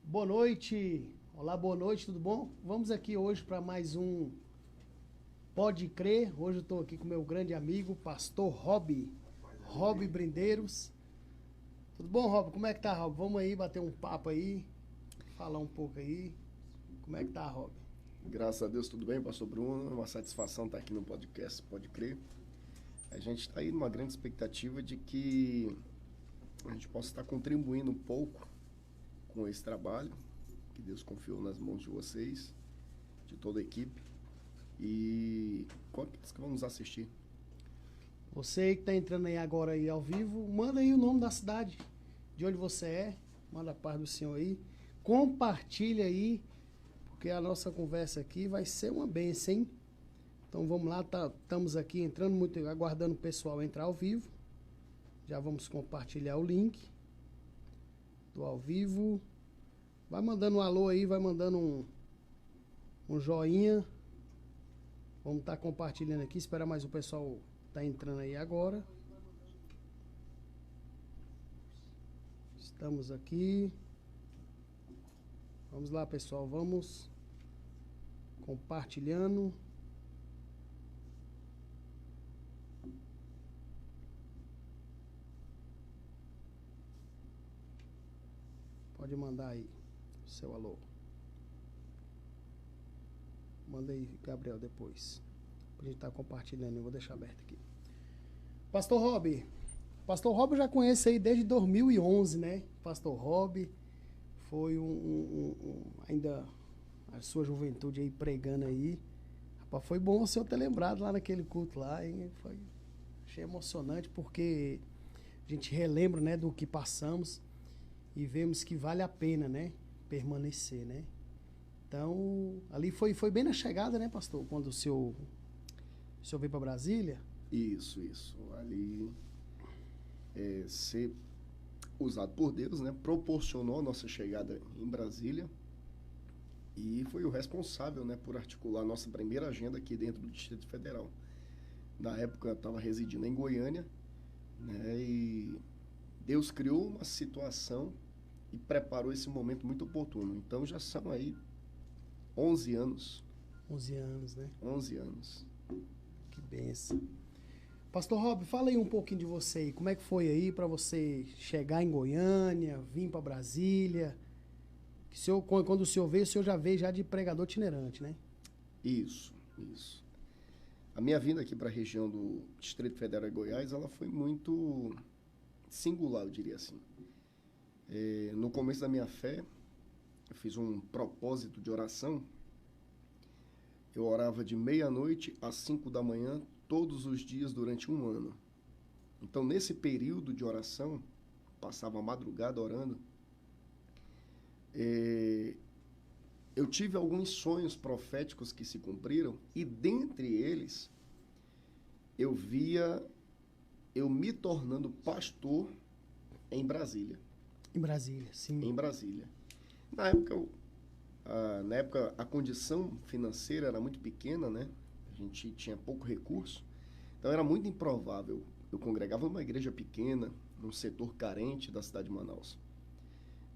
Boa noite, olá, boa noite, tudo bom? Vamos aqui hoje para mais um Pode Crer. Hoje eu estou aqui com meu grande amigo, pastor Rob Brindeiros. Tudo bom, Rob? Como é que tá, Rob? Vamos aí bater um papo aí, falar um pouco aí. Como é que tá, Rob? Graças a Deus, tudo bem, pastor Bruno? É uma satisfação estar aqui no podcast, pode crer. A gente está aí numa grande expectativa de que a gente possa estar contribuindo um pouco com esse trabalho que Deus confiou nas mãos de vocês, de toda a equipe e com aqueles que vão nos assistir. Você que tá entrando aí agora aí ao vivo, manda aí o nome da cidade, de onde você é, manda a paz do Senhor aí, compartilha aí, porque a nossa conversa aqui vai ser uma bênção, hein? Então vamos lá, estamos aqui entrando, muito aguardando o pessoal entrar ao vivo. Já vamos compartilhar o link do ao vivo. Vai mandando um alô aí, vai mandando um joinha. Vamos estar compartilhando aqui, espera mais o pessoal tá entrando aí agora. Estamos aqui. Vamos lá, pessoal, vamos compartilhando. Pode mandar aí seu alô. Manda aí, Gabriel, depois. Pra gente estar compartilhando, eu vou deixar aberto aqui. Pastor Rob. Pastor Rob eu já conheço aí desde 2011, né? Pastor Rob foi ainda a sua juventude aí pregando aí. Rapaz, foi bom o senhor ter lembrado lá naquele culto lá, hein? Achei emocionante porque a gente relembra, né, do que passamos e vemos que vale a pena, né, permanecer, né? Então, ali foi bem na chegada, né, pastor? Quando o senhor veio para Brasília. Isso. Ali, ser usado por Deus, né? Proporcionou a nossa chegada em Brasília e foi o responsável, né, por articular a nossa primeira agenda aqui dentro do Distrito Federal. Na época eu estava residindo em Goiânia, né, e Deus criou uma situação e preparou esse momento muito oportuno. Então já são aí 11 anos. 11 anos, né? 11 anos. Que benção. Pastor Rob, fala aí um pouquinho de você aí. Como é que foi aí para você chegar em Goiânia, vir para Brasília? Quando o senhor veio, o senhor já veio já de pregador itinerante, né? Isso. A minha vinda aqui para a região do Distrito Federal de Goiás, ela foi muito singular, eu diria assim. No começo da minha fé, eu fiz um propósito de oração. Eu orava de meia-noite às 5 da manhã, todos os dias durante um ano. Então, nesse período de oração, passava a madrugada orando, eu tive alguns sonhos proféticos que se cumpriram, e dentre eles, eu via eu me tornando pastor em Brasília. Em Brasília, sim. Em Brasília. Na época, a condição financeira era muito pequena, né? A gente tinha pouco recurso. Então, era muito improvável. Eu congregava numa igreja pequena, num setor carente da cidade de Manaus.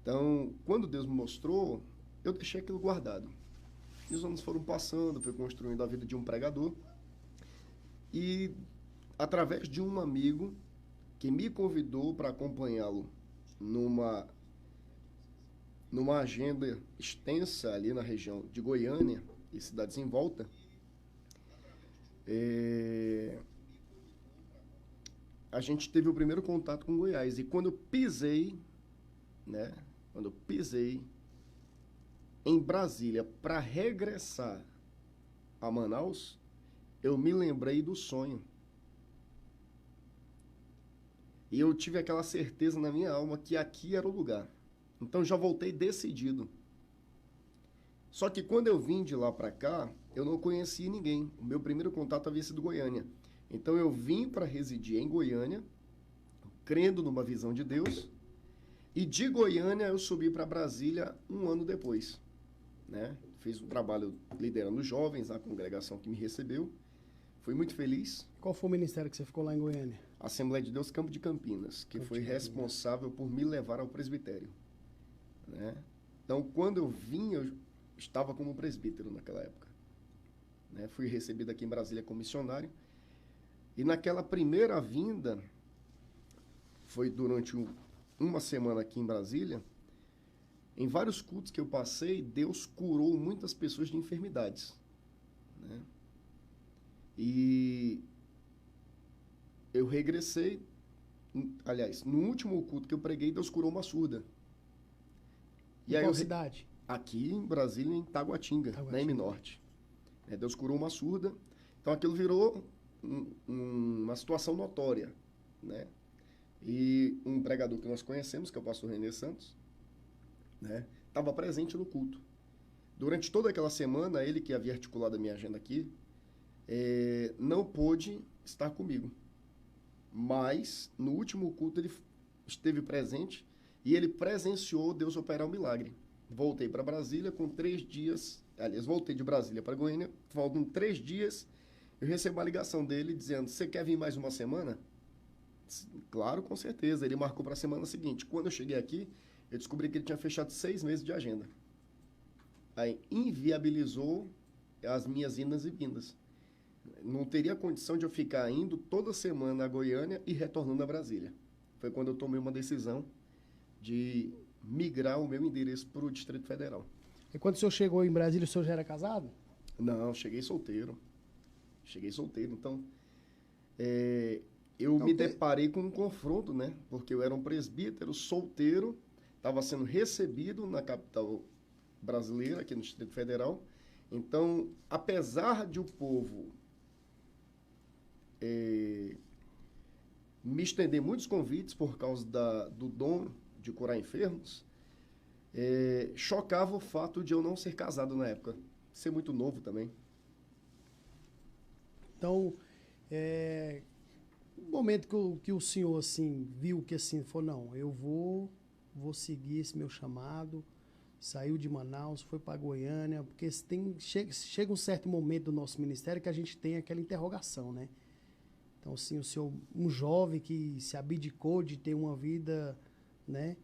Então, quando Deus me mostrou, eu deixei aquilo guardado. E os anos foram passando, fui construindo a vida de um pregador. E, através de um amigo que me convidou para acompanhá-lo numa agenda extensa ali na região de Goiânia e cidades em volta, a gente teve o primeiro contato com Goiás. E quando eu pisei, né, em Brasília para regressar a Manaus, eu me lembrei do sonho. E eu tive aquela certeza na minha alma que aqui era o lugar. Então já voltei decidido. Só que quando eu vim de lá para cá, eu não conhecia ninguém. O meu primeiro contato havia sido Goiânia. Então eu vim para residir em Goiânia, crendo numa visão de Deus. E de Goiânia eu subi para Brasília um ano depois, né? Fiz um trabalho liderando jovens na congregação que me recebeu. Fui muito feliz. Qual foi o ministério que você ficou lá em Goiânia? Assembleia de Deus Campo de Campinas, que foi responsável por me levar ao presbitério, né? Então, quando eu vim, eu estava como presbítero naquela época. Né? Fui recebido aqui em Brasília como missionário. E naquela primeira vinda, foi durante uma semana aqui em Brasília, em vários cultos que eu passei, Deus curou muitas pessoas de enfermidades. Né? E eu regressei, aliás, no último culto que eu preguei, Deus curou uma surda. E aí, qual cidade? Aqui em Brasília, em Taguatinga, na M-Norte. Deus curou uma surda. Então aquilo virou uma situação notória. Né? E um pregador que nós conhecemos, que é o pastor Renê Santos, né, estava presente no culto. Durante toda aquela semana, ele que havia articulado a minha agenda aqui, não pôde estar comigo. Mas, no último culto, ele esteve presente e ele presenciou Deus operar um milagre. Voltei para Brasília com 3 dias, aliás, voltei de Brasília para Goiânia, faltam 3 dias, eu recebo uma ligação dele dizendo, você quer vir mais uma semana? Claro, com certeza. Ele marcou para a semana seguinte. Quando eu cheguei aqui, eu descobri que ele tinha fechado 6 meses de agenda. Aí inviabilizou as minhas idas e vindas. Não teria condição de eu ficar indo toda semana a Goiânia e retornando a Brasília. Foi quando eu tomei uma decisão de migrar o meu endereço para o Distrito Federal. E quando o senhor chegou em Brasília, o senhor já era casado? Não, cheguei solteiro. Então, eu me deparei com um confronto, né? Porque eu era um presbítero solteiro, estava sendo recebido na capital brasileira, aqui no Distrito Federal. Então, apesar de o povo me estender muitos convites por causa do dom de curar enfermos, chocava o fato de eu não ser casado na época. Ser muito novo também. Então, no momento que o senhor, assim, viu que, assim, falou, não, eu vou seguir esse meu chamado, saiu de Manaus, foi para Goiânia, porque chega um certo momento do nosso ministério que a gente tem aquela interrogação, né? Então, assim, o senhor, um jovem que se abdicou de ter uma vida, né,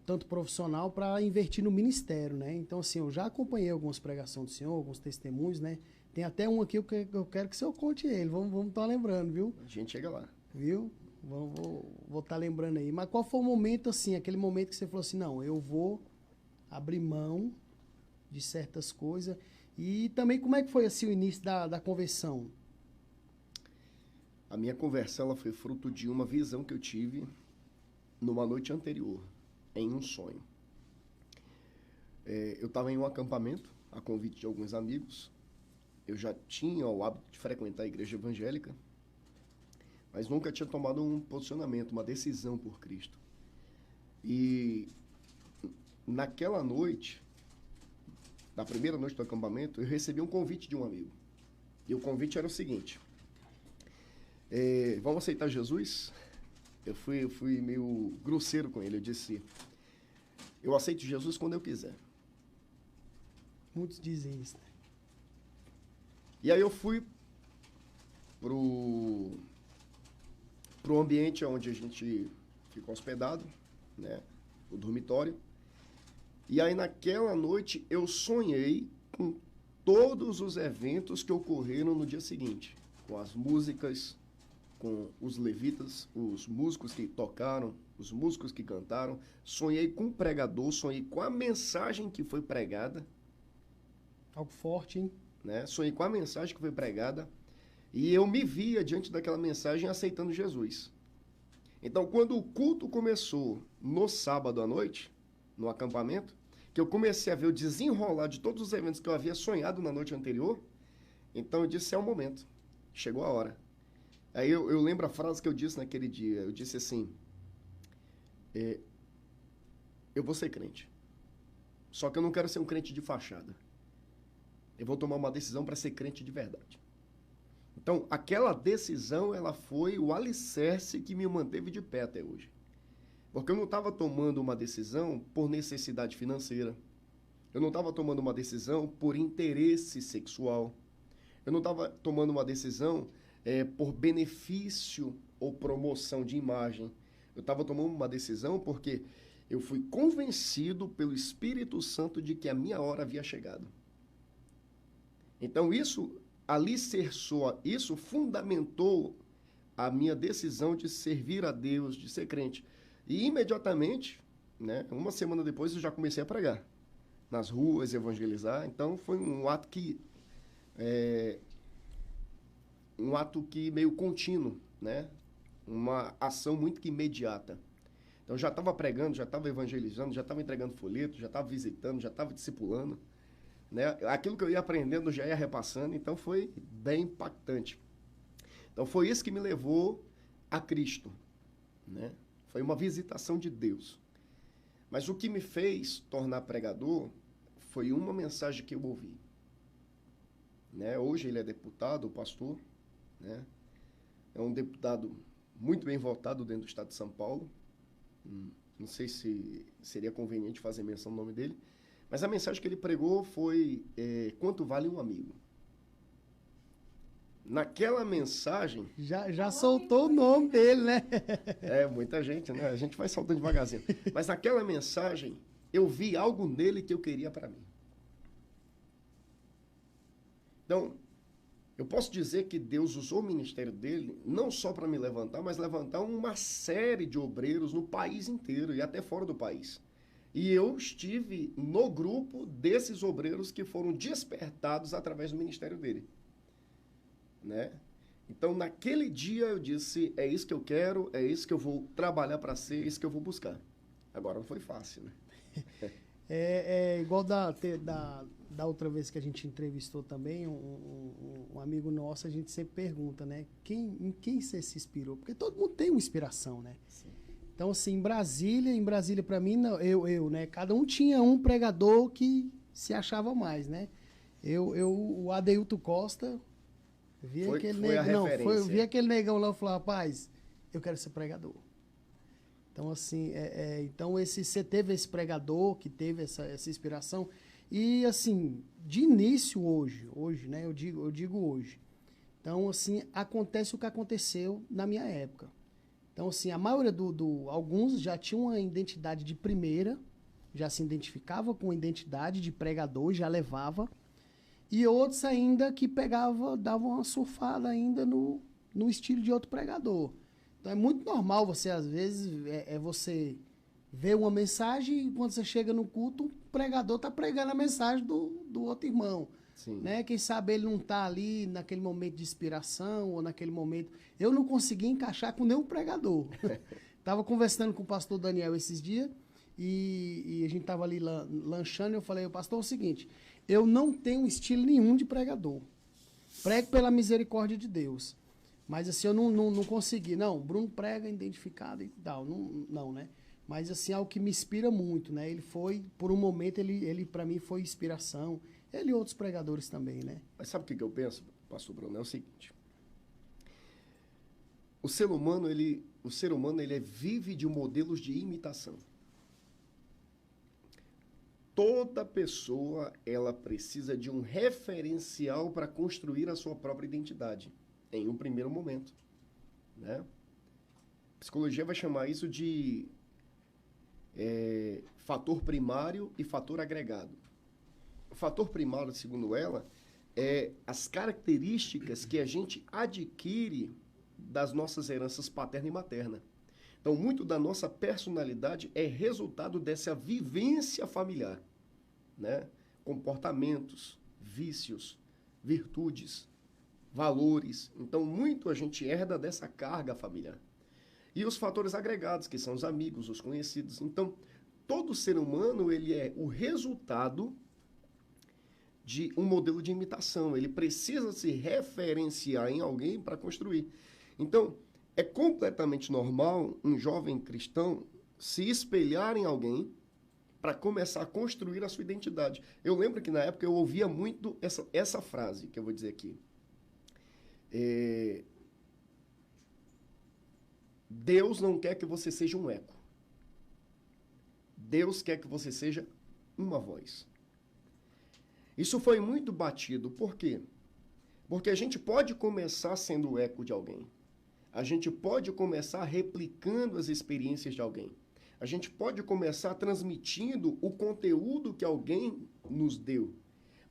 tanto profissional para investir no ministério, né? Então, assim, eu já acompanhei algumas pregações do senhor, alguns testemunhos, né? Tem até um aqui que eu quero que o senhor conte ele, vamos estar lembrando, viu? A gente chega lá. Viu? Vou estar lembrando aí. Mas qual foi o momento, assim, aquele momento que você falou assim, não, eu vou abrir mão de certas coisas. E também como é que foi, assim, o início da conversão? A minha conversão ela foi fruto de uma visão que eu tive numa noite anterior, em um sonho. Eu estava em um acampamento, a convite de alguns amigos. Eu já tinha o hábito de frequentar a igreja evangélica, mas nunca tinha tomado um posicionamento, uma decisão por Cristo. E naquela noite, na primeira noite do acampamento, eu recebi um convite de um amigo. E o convite era o seguinte: vamos aceitar Jesus? Eu fui meio grosseiro com ele. Eu disse, eu aceito Jesus quando eu quiser. Muitos dizem isso, né? E aí eu fui pro ambiente onde a gente ficou hospedado, né? O dormitório. E aí naquela noite eu sonhei com todos os eventos que ocorreram no dia seguinte. Com as músicas, com os levitas, os músicos que tocaram, os músicos que cantaram. Sonhei com o pregador, sonhei com a mensagem que foi pregada. Algo forte, hein? Né? Sonhei com a mensagem que foi pregada e eu me via diante daquela mensagem aceitando Jesus. Então, quando o culto começou no sábado à noite, no acampamento, que eu comecei a ver o desenrolar de todos os eventos que eu havia sonhado na noite anterior, então eu disse, é o momento, chegou a hora. Aí eu lembro a frase que eu disse naquele dia, eu disse assim, eu vou ser crente, só que eu não quero ser um crente de fachada. Eu vou tomar uma decisão para ser crente de verdade. Então, aquela decisão, ela foi o alicerce que me manteve de pé até hoje. Porque eu não estava tomando uma decisão por necessidade financeira. Eu não estava tomando uma decisão por interesse sexual. Eu não estava tomando uma decisão por benefício ou promoção de imagem. Eu estava tomando uma decisão porque eu fui convencido pelo Espírito Santo de que a minha hora havia chegado. Então, isso alicerçou, isso fundamentou a minha decisão de servir a Deus, de ser crente. E imediatamente, né, uma semana depois, eu já comecei a pregar nas ruas, evangelizar. Então, foi um ato que meio contínuo, né? Uma ação muito que imediata. Então, já estava pregando, já estava evangelizando, já estava entregando folheto, já estava visitando, já estava discipulando, né? Aquilo que eu ia aprendendo já ia repassando, então foi bem impactante. Então, foi isso que me levou a Cristo, né? Foi uma visitação de Deus. Mas o que me fez tornar pregador foi uma mensagem que eu ouvi, né? Hoje ele é deputado, pastor, né? É um deputado muito bem votado dentro do estado de São Paulo. Não sei se seria conveniente fazer menção do nome dele, mas a mensagem que ele pregou foi quanto vale um amigo. Naquela mensagem... Já soltou o nome dele, né? Muita gente, né? A gente vai soltando devagarzinho. Mas naquela mensagem, eu vi algo nele que eu queria para mim. Então, eu posso dizer que Deus usou o ministério dele não só para me levantar, mas levantar uma série de obreiros no país inteiro e até fora do país. E eu estive no grupo desses obreiros que foram despertados através do ministério dele, né? Então, naquele dia eu disse, é isso que eu quero, é isso que eu vou trabalhar para ser, é isso que eu vou buscar. Agora não foi fácil, né? Igual da outra vez que a gente entrevistou também, um amigo nosso, a gente sempre pergunta, né? Em quem você se inspirou? Porque todo mundo tem uma inspiração, né? Sim. Então, assim, em Brasília para mim, não, né? Cada um tinha um pregador que se achava mais, né? O Adeilton Costa, eu vi aquele negão lá e falei, rapaz, eu quero ser pregador. Então, assim, então você teve esse pregador que teve essa inspiração. E, assim, de início hoje, né? Eu digo hoje. Então, assim, acontece o que aconteceu na minha época. Então, assim, a maioria alguns já tinham uma identidade de primeira, já se identificava com a identidade de pregador, já levava. E outros ainda que davam uma surfada ainda no estilo de outro pregador. Então, é muito normal você, às vezes, você ver uma mensagem e quando você chega no culto, o pregador está pregando a mensagem do outro irmão. Sim. Né? Quem sabe ele não está ali naquele momento de inspiração ou naquele momento... Eu não consegui encaixar com nenhum pregador. Estava conversando com o pastor Daniel esses dias e a gente estava ali lanchando e eu falei, pastor, é o seguinte, eu não tenho estilo nenhum de pregador. Prego pela misericórdia de Deus. Mas assim, eu não consegui. Não, Bruno prega identificado e tal. Não, né? Mas assim, algo que me inspira muito, né? Ele foi, por um momento, ele para mim foi inspiração. Ele e outros pregadores também, né? Mas sabe o que eu penso, pastor Bruno? É o seguinte. O ser humano, ele vive de modelos de imitação. Toda pessoa, ela precisa de um referencial para construir a sua própria identidade. Em um primeiro momento, né? A psicologia vai chamar isso de fator primário e fator agregado. O fator primário, segundo ela, é as características que a gente adquire das nossas heranças paterna e materna. Então, muito da nossa personalidade é resultado dessa vivência familiar, né? Comportamentos, vícios, virtudes, valores. Então, muito a gente herda dessa carga familiar. E os fatores agregados, que são os amigos, os conhecidos. Então, todo ser humano, ele é o resultado de um modelo de imitação. Ele precisa se referenciar em alguém para construir. Então, é completamente normal um jovem cristão se espelhar em alguém para começar a construir a sua identidade. Eu lembro que na época eu ouvia muito essa frase que eu vou dizer aqui. Deus não quer que você seja um eco. Deus quer que você seja uma voz. Isso foi muito batido. Por quê? Porque a gente pode começar sendo o eco de alguém. A gente pode começar replicando as experiências de alguém. A gente pode começar transmitindo o conteúdo que alguém nos deu.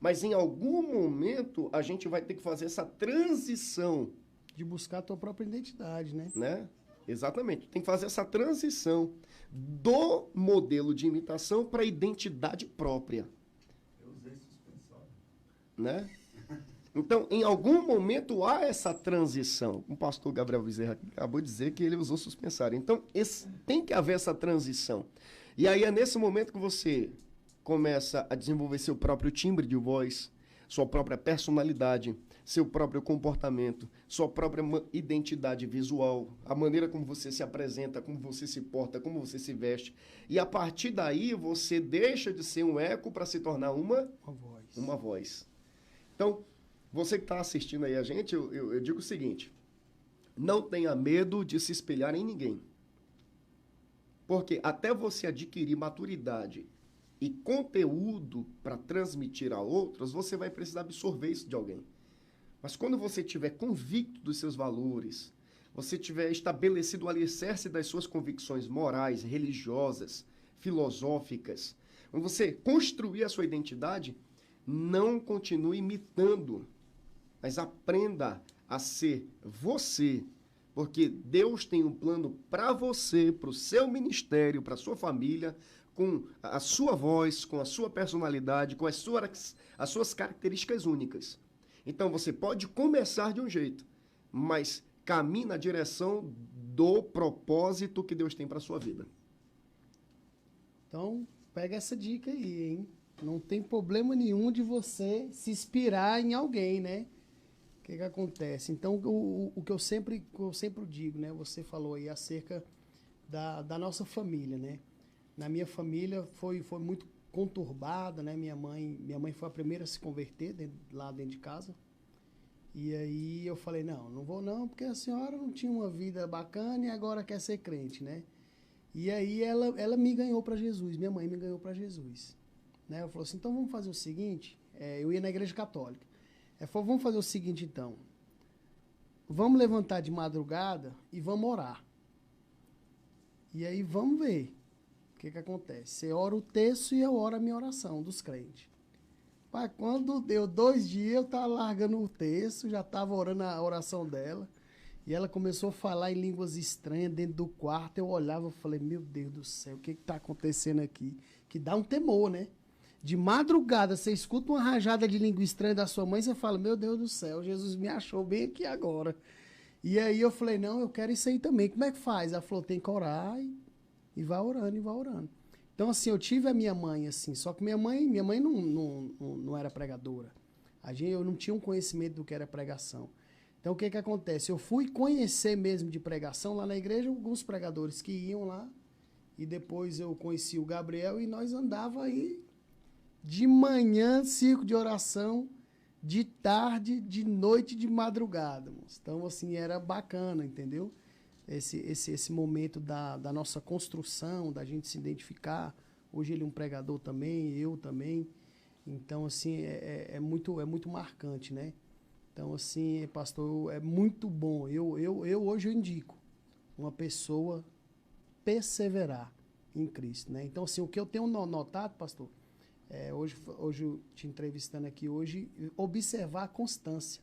Mas em algum momento a gente vai ter que fazer essa transição. De buscar a tua própria identidade, né? Né? Exatamente. Tem que fazer essa transição do modelo de imitação para a identidade própria. Eu usei suspensório. Né? Então, em algum momento há essa transição. O pastor Gabriel Bezerra acabou de dizer que ele usou suspensário. Então, tem que haver essa transição. E aí é nesse momento que você começa a desenvolver seu próprio timbre de voz, sua própria personalidade, seu próprio comportamento, sua própria identidade visual, a maneira como você se apresenta, como você se porta, como você se veste. E a partir daí você deixa de ser um eco para se tornar uma voz. Uma voz. Então, você que está assistindo aí a gente, eu digo o seguinte: não tenha medo de se espelhar em ninguém. Porque até você adquirir maturidade e conteúdo para transmitir a outros, você vai precisar absorver isso de alguém. Mas quando você estiver convicto dos seus valores, você tiver estabelecido o alicerce das suas convicções morais, religiosas, filosóficas, quando você construir a sua identidade, não continue imitando, mas aprenda a ser você, porque Deus tem um plano para você, para o seu ministério, para a sua família, com a sua voz, com a sua personalidade, com as suas características únicas. Então você pode começar de um jeito, mas caminhe na direção do propósito que Deus tem para a sua vida. Então, pega essa dica aí, hein? Não tem problema nenhum de você se inspirar em alguém, né? O que acontece? Então, o que eu sempre digo, né? Você falou aí acerca da nossa família, né? Na minha família foi muito conturbada, né? Minha mãe foi a primeira a se converter lá dentro de casa. E aí eu falei, não vou não, porque a senhora não tinha uma vida bacana e agora quer ser crente, né? E aí ela me ganhou para Jesus, minha mãe me ganhou para Jesus. Né? Ela falou assim, então vamos fazer o seguinte, eu ia na igreja católica. Ela falou, vamos fazer o seguinte então, vamos levantar de madrugada e vamos orar. E aí vamos ver o que acontece. Você ora o texto e eu oro a minha oração dos crentes. Mas quando deu 2 dias, eu estava largando o texto, já estava orando a oração dela. E ela começou a falar em línguas estranhas dentro do quarto. Eu olhava e falei, meu Deus do céu, o que está acontecendo aqui? Que dá um temor, né? De madrugada, você escuta uma rajada de língua estranha da sua mãe, você fala, meu Deus do céu, Jesus me achou bem aqui agora. E aí eu falei, não, eu quero isso aí também. Como é que faz? Ela falou, tem que orar e vai orando, e vai orando. Então, assim, eu tive a minha mãe, assim, só que minha mãe não era pregadora. Eu não tinha um conhecimento do que era pregação. Então, o que acontece? Eu fui conhecer mesmo de pregação lá na igreja, alguns pregadores que iam lá, e depois eu conheci o Gabriel e nós andava aí de manhã, circo de oração, de tarde, de noite, de madrugada. Moço. Então, assim, era bacana, entendeu? Esse momento da nossa construção, da gente se identificar. Hoje ele é um pregador também, eu também. Então, assim, é muito marcante, né? Então, assim, pastor, é muito bom. Eu hoje eu indico uma pessoa perseverar em Cristo, né? Então, assim, o que eu tenho notado, pastor, hoje te entrevistando aqui hoje, observar a constância.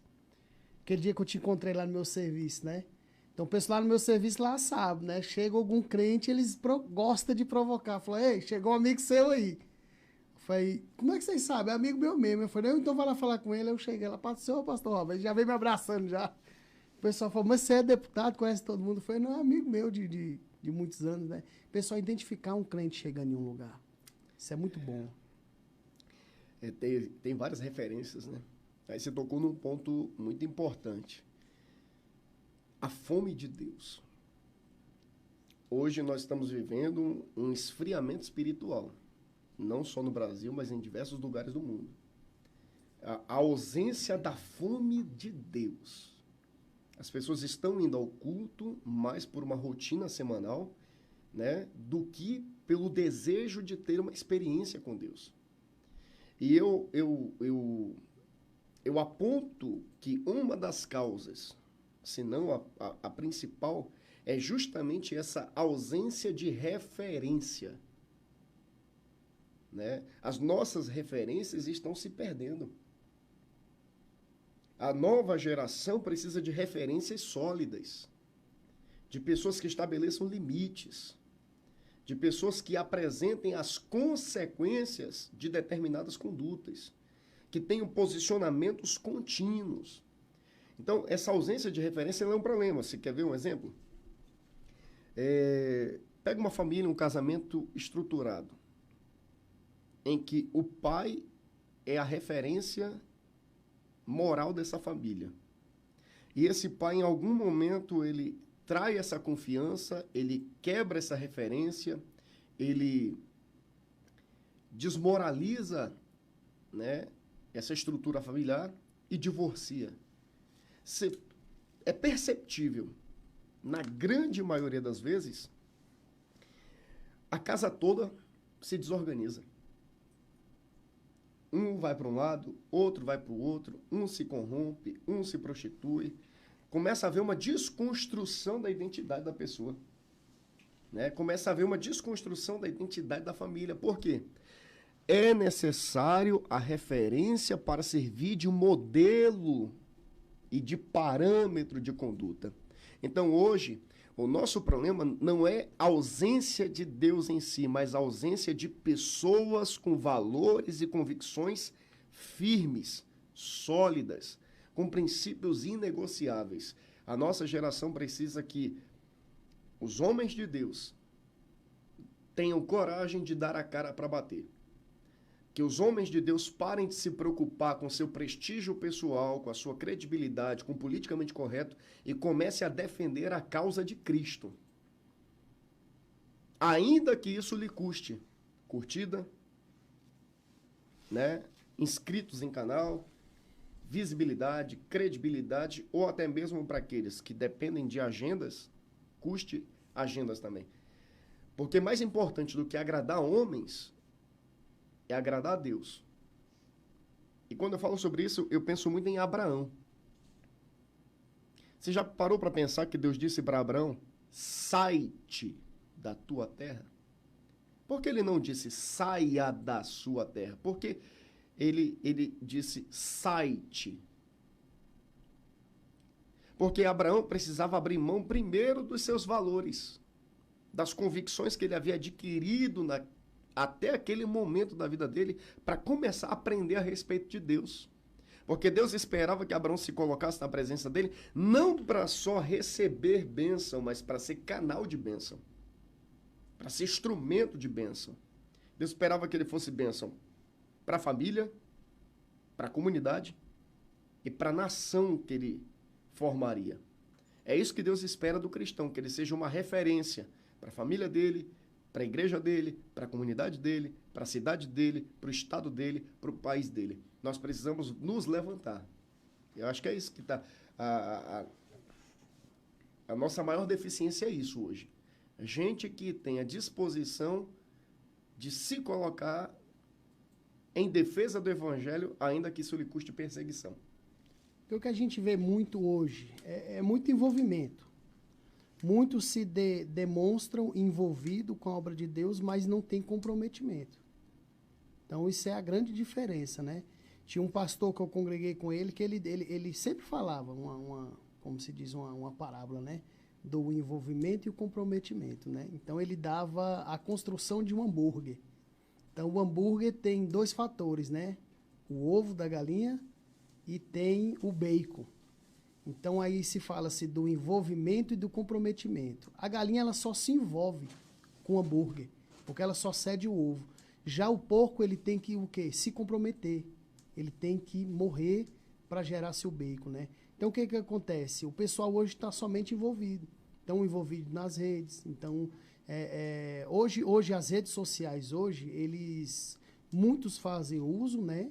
Aquele dia que eu te encontrei lá no meu serviço, né? Então, o pessoal lá no meu serviço lá sabe, né? Chega algum crente, eles gostam de provocar. Fala, ei, chegou um amigo seu aí. Eu falei, como é que vocês sabem? É amigo meu mesmo. Eu falei, então vai lá falar com ele. Eu cheguei lá, pastor Robert, ele já veio me abraçando já. O pessoal falou, mas você é deputado, conhece todo mundo? Eu falei, não, é amigo meu de muitos anos, né? O pessoal identificar um crente chegando em um lugar. Isso é muito bom. Tem várias referências, né? Aí você tocou num ponto muito importante. A fome de Deus. Hoje nós estamos vivendo um esfriamento espiritual. Não só no Brasil, mas em diversos lugares do mundo. A ausência da fome de Deus. As pessoas estão indo ao culto mais por uma rotina semanal, né, do que pelo desejo de ter uma experiência com Deus. E eu aponto que uma das causas, se não a principal, é justamente essa ausência de referência. Né? As nossas referências estão se perdendo. A nova geração precisa de referências sólidas, de pessoas que estabeleçam limites, de pessoas que apresentem as consequências de determinadas condutas, que tenham posicionamentos contínuos. Então, essa ausência de referência é um problema. Você quer ver um exemplo? Pega uma família, um casamento estruturado, em que o pai é a referência moral dessa família. E esse pai, em algum momento, ele trai essa confiança, ele quebra essa referência, ele desmoraliza, né, essa estrutura familiar e divorcia. É perceptível, na grande maioria das vezes, a casa toda se desorganiza. Um vai para um lado, outro vai para o outro, um se corrompe, um se prostitui. Começa a haver uma desconstrução da identidade da pessoa. Né? Começa a haver uma desconstrução da identidade da família. Por quê? É necessário a referência para servir de modelo e de parâmetro de conduta. Então, hoje, o nosso problema não é a ausência de Deus em si, mas a ausência de pessoas com valores e convicções firmes, sólidas, com princípios inegociáveis. A nossa geração precisa que os homens de Deus tenham coragem de dar a cara para bater. Que os homens de Deus parem de se preocupar com seu prestígio pessoal, com a sua credibilidade, com o politicamente correto e comece a defender a causa de Cristo. Ainda que isso lhe custe curtida, né? Inscritos em canal, visibilidade, credibilidade ou até mesmo para aqueles que dependem de agendas, custe agendas também. Porque mais importante do que agradar homens é agradar a Deus. E quando eu falo sobre isso, eu penso muito em Abraão. Você já parou para pensar que Deus disse para Abraão, sai-te da tua terra? Por que ele não disse, saia da sua terra? Porque ele disse, sai-te. Porque Abraão precisava abrir mão primeiro dos seus valores, das convicções que ele havia adquirido até aquele momento da vida dele, para começar a aprender a respeito de Deus. Porque Deus esperava que Abraão se colocasse na presença dele, não para só receber bênção, mas para ser canal de bênção. Para ser instrumento de bênção. Deus esperava que ele fosse bênção para a família, para a comunidade e para a nação que ele formaria. É isso que Deus espera do cristão, que ele seja uma referência para a família dele, para a igreja dele, para a comunidade dele, para a cidade dele, para o estado dele, para o país dele. Nós precisamos nos levantar. Eu acho que é isso que está... A nossa maior deficiência é isso hoje. Gente que tem a disposição de se colocar em defesa do evangelho, ainda que isso lhe custe perseguição. O que a gente vê muito hoje é muito envolvimento. Muitos se demonstram envolvidos com a obra de Deus, mas não tem comprometimento. Então, isso é a grande diferença, né? Tinha um pastor que eu congreguei com ele, que ele sempre falava, como se diz, uma parábola, né? Do envolvimento e o comprometimento, né? Então, ele dava a construção de um hambúrguer. Então, o hambúrguer tem dois fatores, né? O ovo da galinha e tem o bacon. Então, aí se fala-se do envolvimento e do comprometimento. A galinha, ela só se envolve com o hambúrguer, porque ela só cede o ovo. Já o porco, ele tem que o quê? Se comprometer. Ele tem que morrer para gerar seu bacon, né? Então, o que acontece? O pessoal hoje está somente envolvido. Estão envolvidos nas redes. Então, hoje as redes sociais, muitos fazem uso, né?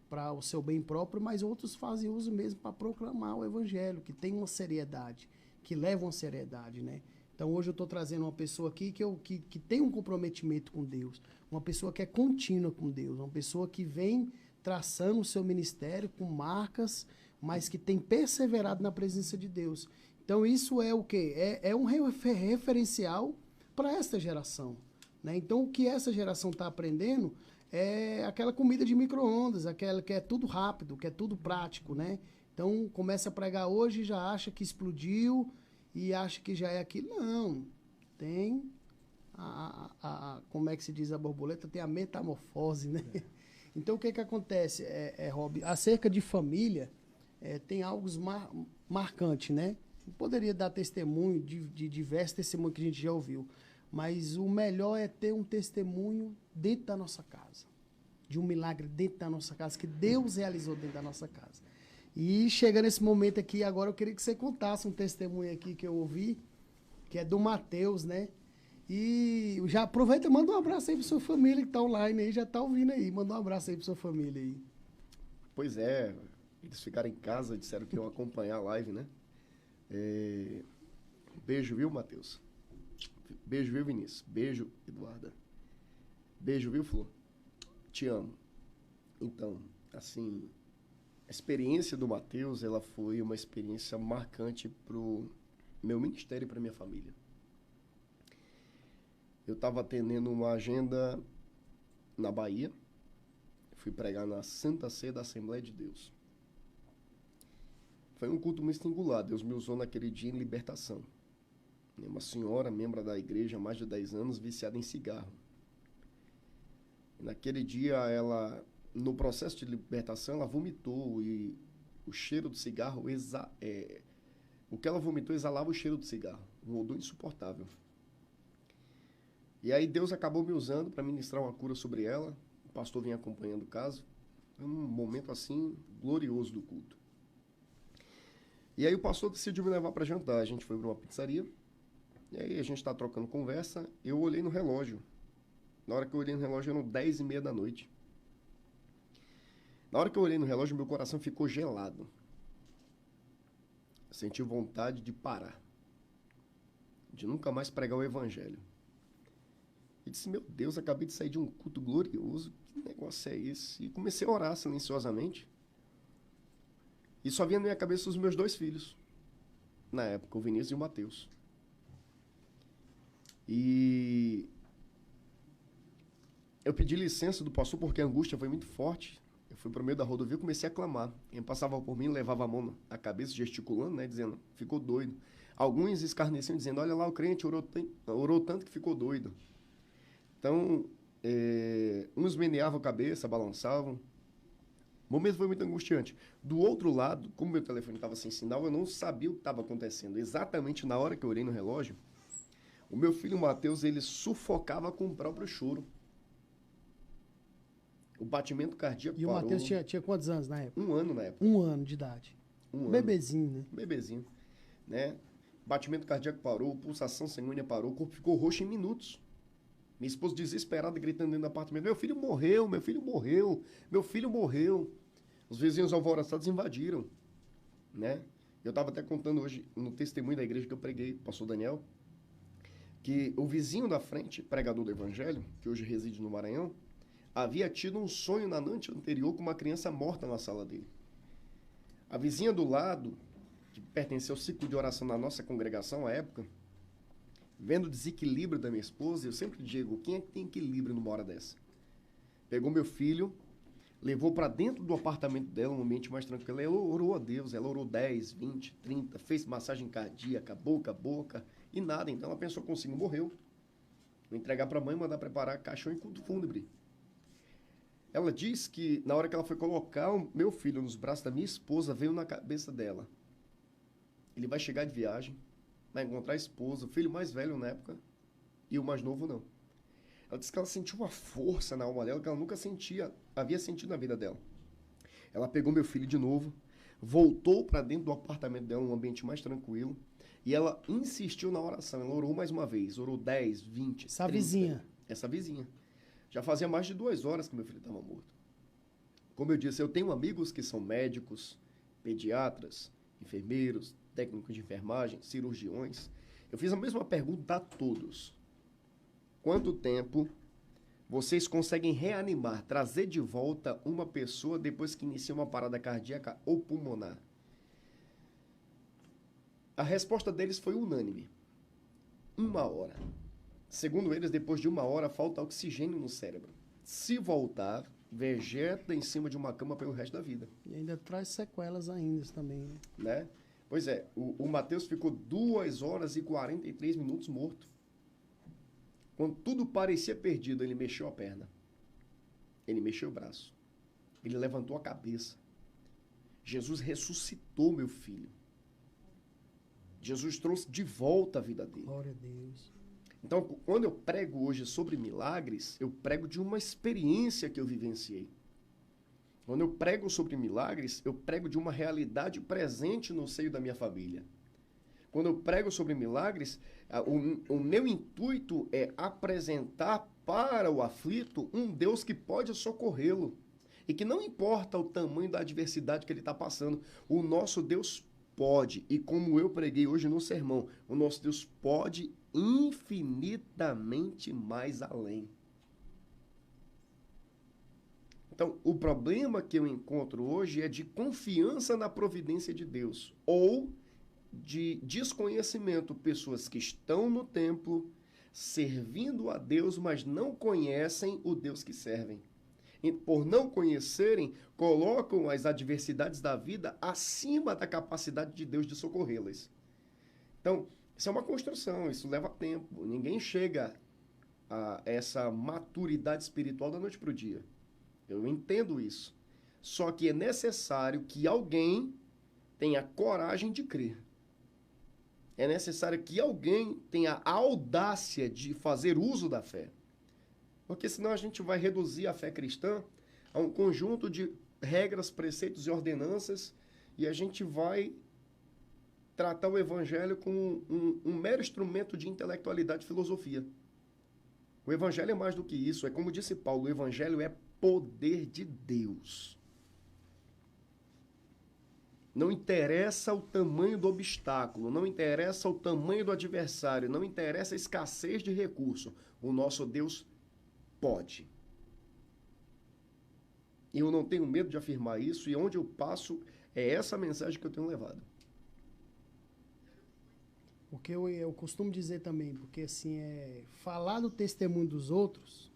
Para o seu bem próprio, mas outros fazem uso mesmo para proclamar o evangelho, que tem uma seriedade, que leva uma seriedade, né? Então, hoje eu estou trazendo uma pessoa aqui que tem um comprometimento com Deus, uma pessoa que é contínua com Deus, uma pessoa que vem traçando o seu ministério com marcas, mas que tem perseverado na presença de Deus. Então, isso é o quê? É um referencial para esta geração, né? Então, o que essa geração está aprendendo é aquela comida de micro-ondas, aquela que é tudo rápido, que é tudo prático, né? Então, começa a pregar hoje e já acha que explodiu e acha que já é aquilo. Não, tem como é que se diz a borboleta? Tem a metamorfose, né? Então, o que que acontece, Rob? Acerca de família, tem algo marcante, né? Eu poderia dar testemunho de diversos testemunhos que a gente já ouviu, mas o melhor é ter um testemunho dentro da nossa casa, de um milagre dentro da nossa casa, que Deus realizou dentro da nossa casa. E chega nesse momento aqui, agora eu queria que você contasse um testemunho aqui que eu ouvi, que é do Matheus, né? E já aproveita, manda um abraço aí para sua família que está online aí, já está ouvindo aí. Manda um abraço aí para sua família aí. Pois é, eles ficaram em casa, disseram que iam acompanhar a live, né? Beijo, viu, Matheus? Beijo, viu, Vinícius? Beijo, Eduarda. Beijo, viu, Flor? Te amo. Então, assim, a experiência do Matheus, ela foi uma experiência marcante pro meu ministério e para minha família. Eu estava atendendo uma agenda na Bahia, fui pregar na Santa Ceia da Assembleia de Deus. Foi um culto muito singular, Deus me usou naquele dia em libertação. Uma senhora, membro da igreja há mais de 10 anos, viciada em cigarro. E naquele dia, ela, no processo de libertação, ela vomitou e o cheiro do cigarro, o que ela vomitou exalava o cheiro do cigarro, um odor insuportável. E aí Deus acabou me usando para ministrar uma cura sobre ela. O pastor vinha acompanhando o caso. Foi um momento assim glorioso do culto. E aí o pastor decidiu me levar para jantar. A gente foi para uma pizzaria. E aí a gente está trocando conversa. Eu olhei no relógio. Na hora que eu olhei no relógio eram 10h30 da noite. Na hora que eu olhei no relógio, meu coração ficou gelado. Eu senti vontade de parar. De nunca mais pregar o evangelho. E disse, meu Deus, acabei de sair de um culto glorioso, que negócio é esse? E comecei a orar silenciosamente. E só vinha na minha cabeça os meus 2 filhos, na época, o Vinícius e o Matheus. E eu pedi licença do pastor porque a angústia foi muito forte. Eu fui para o meio da rodovia e comecei a clamar. Quem passava por mim levava a mão na cabeça, gesticulando, né, dizendo, ficou doido. Alguns escarneciam, dizendo, olha lá, o crente orou tanto que ficou doido. Então, uns meneavam a cabeça, balançavam. O momento foi muito angustiante. Do outro lado, como meu telefone estava sem sinal, eu não sabia o que estava acontecendo. Exatamente na hora que eu olhei no relógio, o meu filho Matheus, ele sufocava com o próprio choro. O batimento cardíaco parou. E o Matheus tinha quantos anos na época? 1 ano na época. 1 ano de idade. Bebezinho, né? Bebezinho, né? Batimento cardíaco parou, pulsação sanguínea parou, o corpo ficou roxo em minutos. Minha esposa desesperada, gritando dentro do apartamento, meu filho morreu, meu filho morreu, meu filho morreu. Os vizinhos alvoroçados invadiram, né? Eu estava até contando hoje, no testemunho da igreja que eu preguei, pastor Daniel, que o vizinho da frente, pregador do evangelho, que hoje reside no Maranhão, havia tido um sonho na noite anterior com uma criança morta na sala dele. A vizinha do lado, que pertencia ao ciclo de oração na nossa congregação à época, vendo o desequilíbrio da minha esposa, eu sempre digo, quem é que tem equilíbrio numa hora dessa? Pegou meu filho, levou para dentro do apartamento dela, um ambiente mais tranquilo, ela orou a Deus, ela orou 10, 20, 30, fez massagem cardíaca, boca a boca, e nada. Então ela pensou consigo, morreu. Vou entregar para a mãe, mandar preparar caixão e culto fúnebre. Ela diz que na hora que ela foi colocar o meu filho nos braços da minha esposa, veio na cabeça dela. Ele vai chegar de viagem, vai encontrar a esposa, o filho mais velho na época, e o mais novo não. Ela disse que ela sentiu uma força na alma dela que ela nunca havia sentido na vida dela. Ela pegou meu filho de novo, voltou para dentro do apartamento dela, um ambiente mais tranquilo, e ela insistiu na oração. Ela orou mais uma vez, orou 10, 20, Essa 30. vizinha. Essa vizinha. Já fazia mais de 2 horas que meu filho estava morto. Como eu disse, eu tenho amigos que são médicos, pediatras, enfermeiros, técnicos de enfermagem, cirurgiões. Eu fiz a mesma pergunta a todos. Quanto tempo vocês conseguem reanimar, trazer de volta uma pessoa depois que inicia uma parada cardíaca ou pulmonar? A resposta deles foi unânime. 1 hora. Segundo eles, depois de 1 hora, falta oxigênio no cérebro. Se voltar, vegeta em cima de uma cama pelo resto da vida. E ainda traz sequelas ainda também, né? Né? Pois é, o Mateus ficou 2 horas e 43 minutos morto. Quando tudo parecia perdido, ele mexeu a perna. Ele mexeu o braço. Ele levantou a cabeça. Jesus ressuscitou meu filho. Jesus trouxe de volta a vida dele. Glória a Deus. Então, quando eu prego hoje sobre milagres, eu prego de uma experiência que eu vivenciei. Quando eu prego sobre milagres, eu prego de uma realidade presente no seio da minha família. Quando eu prego sobre milagres, o meu intuito é apresentar para o aflito um Deus que pode socorrê-lo. E que não importa o tamanho da adversidade que ele está passando, o nosso Deus pode. E como eu preguei hoje no sermão, o nosso Deus pode infinitamente mais além. Então, o problema que eu encontro hoje é de confiança na providência de Deus ou de desconhecimento, pessoas que estão no templo servindo a Deus, mas não conhecem o Deus que servem. E por não conhecerem, colocam as adversidades da vida acima da capacidade de Deus de socorrê-las. Então, isso é uma construção, isso leva tempo. Ninguém chega a essa maturidade espiritual da noite para o dia. Eu entendo isso. Só que é necessário que alguém tenha coragem de crer. É necessário que alguém tenha a audácia de fazer uso da fé. Porque senão a gente vai reduzir a fé cristã a um conjunto de regras, preceitos e ordenanças e a gente vai tratar o evangelho como um mero instrumento de intelectualidade e filosofia. O evangelho é mais do que isso. É como disse Paulo, o evangelho é poder de Deus. Não interessa o tamanho do obstáculo, não interessa o tamanho do adversário, não interessa a escassez de recurso. O nosso Deus pode. E eu não tenho medo de afirmar isso, e onde eu passo é essa mensagem que eu tenho levado. Porque eu costumo dizer também, porque assim, falar do testemunho dos outros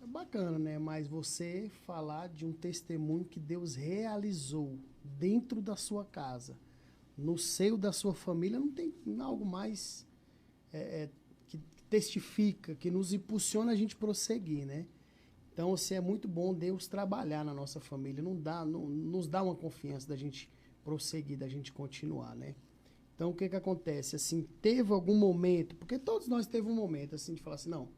é bacana, né? Mas você falar de um testemunho que Deus realizou dentro da sua casa, no seio da sua família, não tem algo mais que testifica, que nos impulsiona a gente prosseguir, né? Então, assim, é muito bom Deus trabalhar na nossa família, nos dá uma confiança da gente prosseguir, da gente continuar, né? Então, o que que acontece? Assim, teve algum momento, porque todos nós teve um momento, assim, de falar assim, não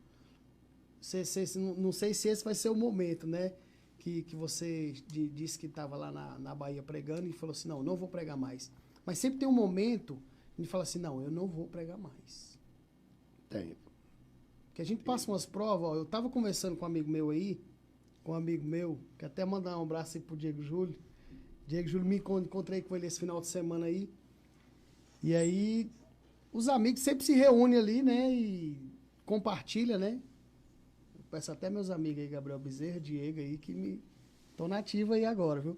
sei se esse vai ser o momento, né? Que você disse que estava lá na Bahia pregando e falou assim, não vou pregar mais. Mas sempre tem um momento de falar assim, não, eu não vou pregar mais. Tem. Que a gente passa umas provas, ó, eu estava conversando com um amigo meu, que até mandar um abraço aí pro Diego Júlio. Diego Júlio, me encontrei com ele esse final de semana aí. E aí, os amigos sempre se reúnem ali, né? E compartilham, né? Eu peço até meus amigos aí, Gabriel Bezerra, Diego aí, que estão nativos aí agora, viu?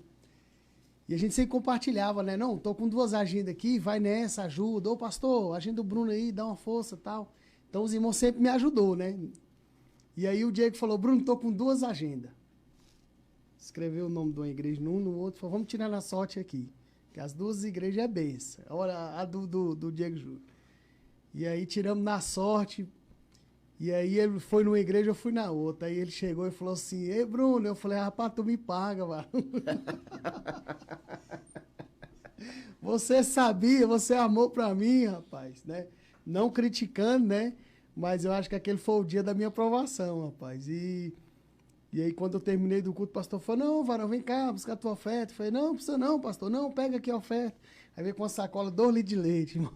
E a gente sempre compartilhava, né? Não, tô com 2 agendas aqui, vai nessa, ajuda. Ô, pastor, agenda do Bruno aí, dá uma força e tal. Então, os irmãos sempre me ajudou, né? E aí o Diego falou, Bruno, tô com 2 agendas. Escreveu o nome de uma igreja num, no outro, falou, vamos tirar na sorte aqui. Que as 2 igrejas é benção. Olha, a do Diego Júlio. E aí tiramos na sorte. E aí ele foi numa igreja, eu fui na outra. Aí ele chegou e falou assim, ei, Bruno. Eu falei, rapaz, tu me paga, mano. Você sabia, você amou pra mim, rapaz, né? Não criticando, né? Mas eu acho que aquele foi o dia da minha aprovação, rapaz. E aí, quando eu terminei do culto, o pastor falou, não, varão, vem cá, buscar a tua oferta. Eu falei, não, não precisa não, pastor. Não, pega aqui a oferta. Aí veio com uma sacola, 2 litros de leite, irmão.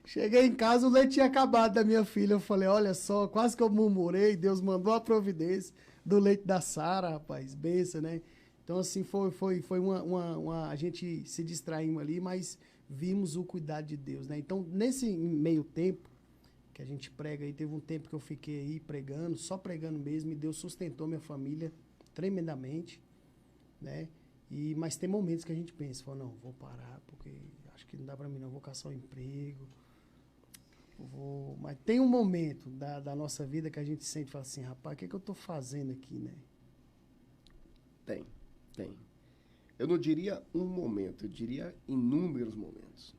Cheguei em casa, o leite tinha acabado da minha filha. Eu falei, olha só, quase que eu murmurei. Deus mandou a providência do leite da Sara, rapaz. Benção, né? Então, assim, foi a gente se distraímos ali, mas vimos o cuidado de Deus, né? Então, nesse meio tempo que a gente prega aí, teve um tempo que eu fiquei aí pregando, só pregando mesmo, e Deus sustentou minha família tremendamente, né? Mas tem momentos que a gente pensa, fala, não, vou parar, porque acho que não dá para mim não, vou caçar um emprego. Mas tem um momento da nossa vida que a gente sente e fala assim, rapaz, o que eu estou fazendo aqui, né? Tem. Eu não diria um momento, eu diria inúmeros momentos.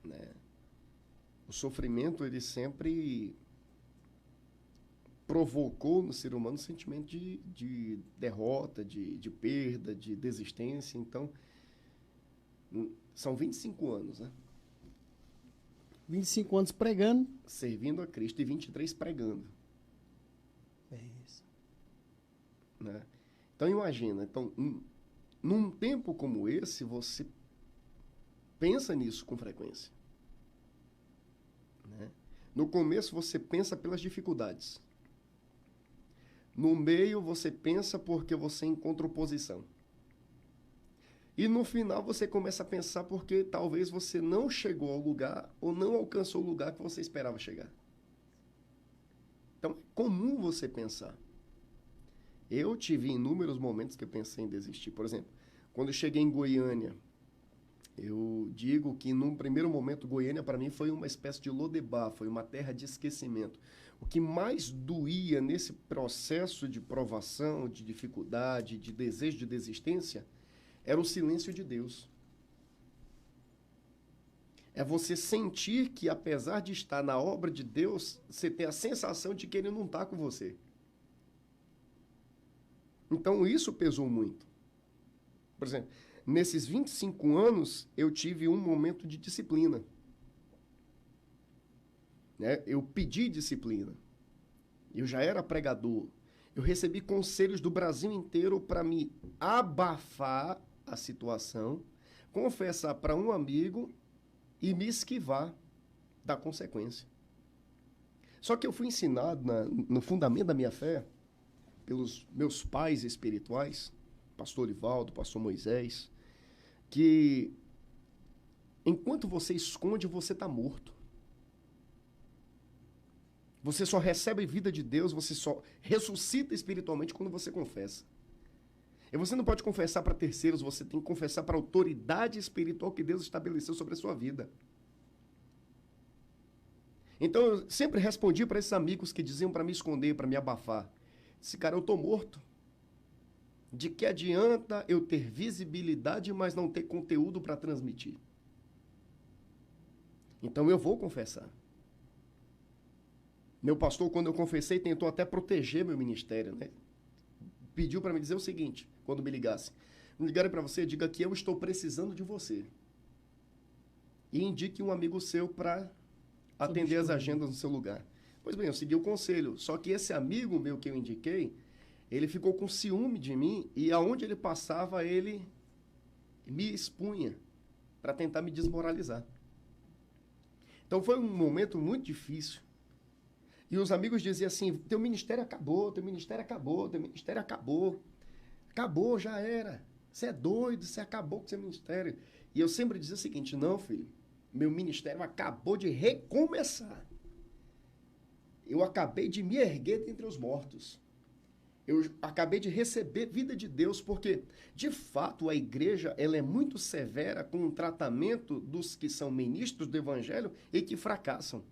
Né? O sofrimento, ele sempre provocou no ser humano um sentimento de derrota, de perda, de desistência. Então, são 25 anos, né? 25 anos pregando. Servindo a Cristo e 23 pregando. É isso. Né? Então, imagina, num tempo como esse, você pensa nisso com frequência. Né? No começo, você pensa pelas dificuldades. No meio, você pensa porque você encontra oposição. E no final, você começa a pensar porque talvez você não chegou ao lugar ou não alcançou o lugar que você esperava chegar. Então, é comum você pensar. Eu tive inúmeros momentos que eu pensei em desistir. Por exemplo, quando eu cheguei em Goiânia, eu digo que num primeiro momento Goiânia para mim foi uma espécie de Lodebar, foi uma terra de esquecimento. O que mais doía nesse processo de provação, de dificuldade, de desejo de desistência, era o silêncio de Deus. É você sentir que, apesar de estar na obra de Deus, você tem a sensação de que Ele não está com você. Então, isso pesou muito. Por exemplo, nesses 25 anos, eu tive um momento de disciplina. Né? Eu pedi disciplina. Eu já era pregador. Eu recebi conselhos do Brasil inteiro para me abafar a situação, confessar para um amigo e me esquivar da consequência. Só que eu fui ensinado no fundamento da minha fé, pelos meus pais espirituais, pastor Ivaldo, pastor Moisés, que enquanto você esconde, você está morto. Você só recebe vida de Deus, você só ressuscita espiritualmente quando você confessa. E você não pode confessar para terceiros, você tem que confessar para a autoridade espiritual que Deus estabeleceu sobre a sua vida. Então, eu sempre respondi para esses amigos que diziam para me esconder, para me abafar. Disse, cara, eu estou morto. De que adianta eu ter visibilidade, mas não ter conteúdo para transmitir? Então, eu vou confessar. Meu pastor, quando eu confessei, tentou até proteger meu ministério, né? Pediu para me dizer o seguinte, quando me ligasse. Me ligarem para você, diga que eu estou precisando de você. E indique um amigo seu para atender as agendas no seu lugar. Pois bem, eu segui o conselho. Só que esse amigo meu que eu indiquei, ele ficou com ciúme de mim e aonde ele passava, ele me expunha para tentar me desmoralizar. Então foi um momento muito difícil. E os amigos diziam assim, teu ministério acabou, teu ministério acabou, teu ministério acabou. Acabou, já era. Você é doido, você acabou com seu ministério. E eu sempre dizia o seguinte, não, filho, meu ministério acabou de recomeçar. Eu acabei de me erguer dentre os mortos. Eu acabei de receber vida de Deus, porque, de fato, a igreja ela é muito severa com o tratamento dos que são ministros do evangelho e que fracassam.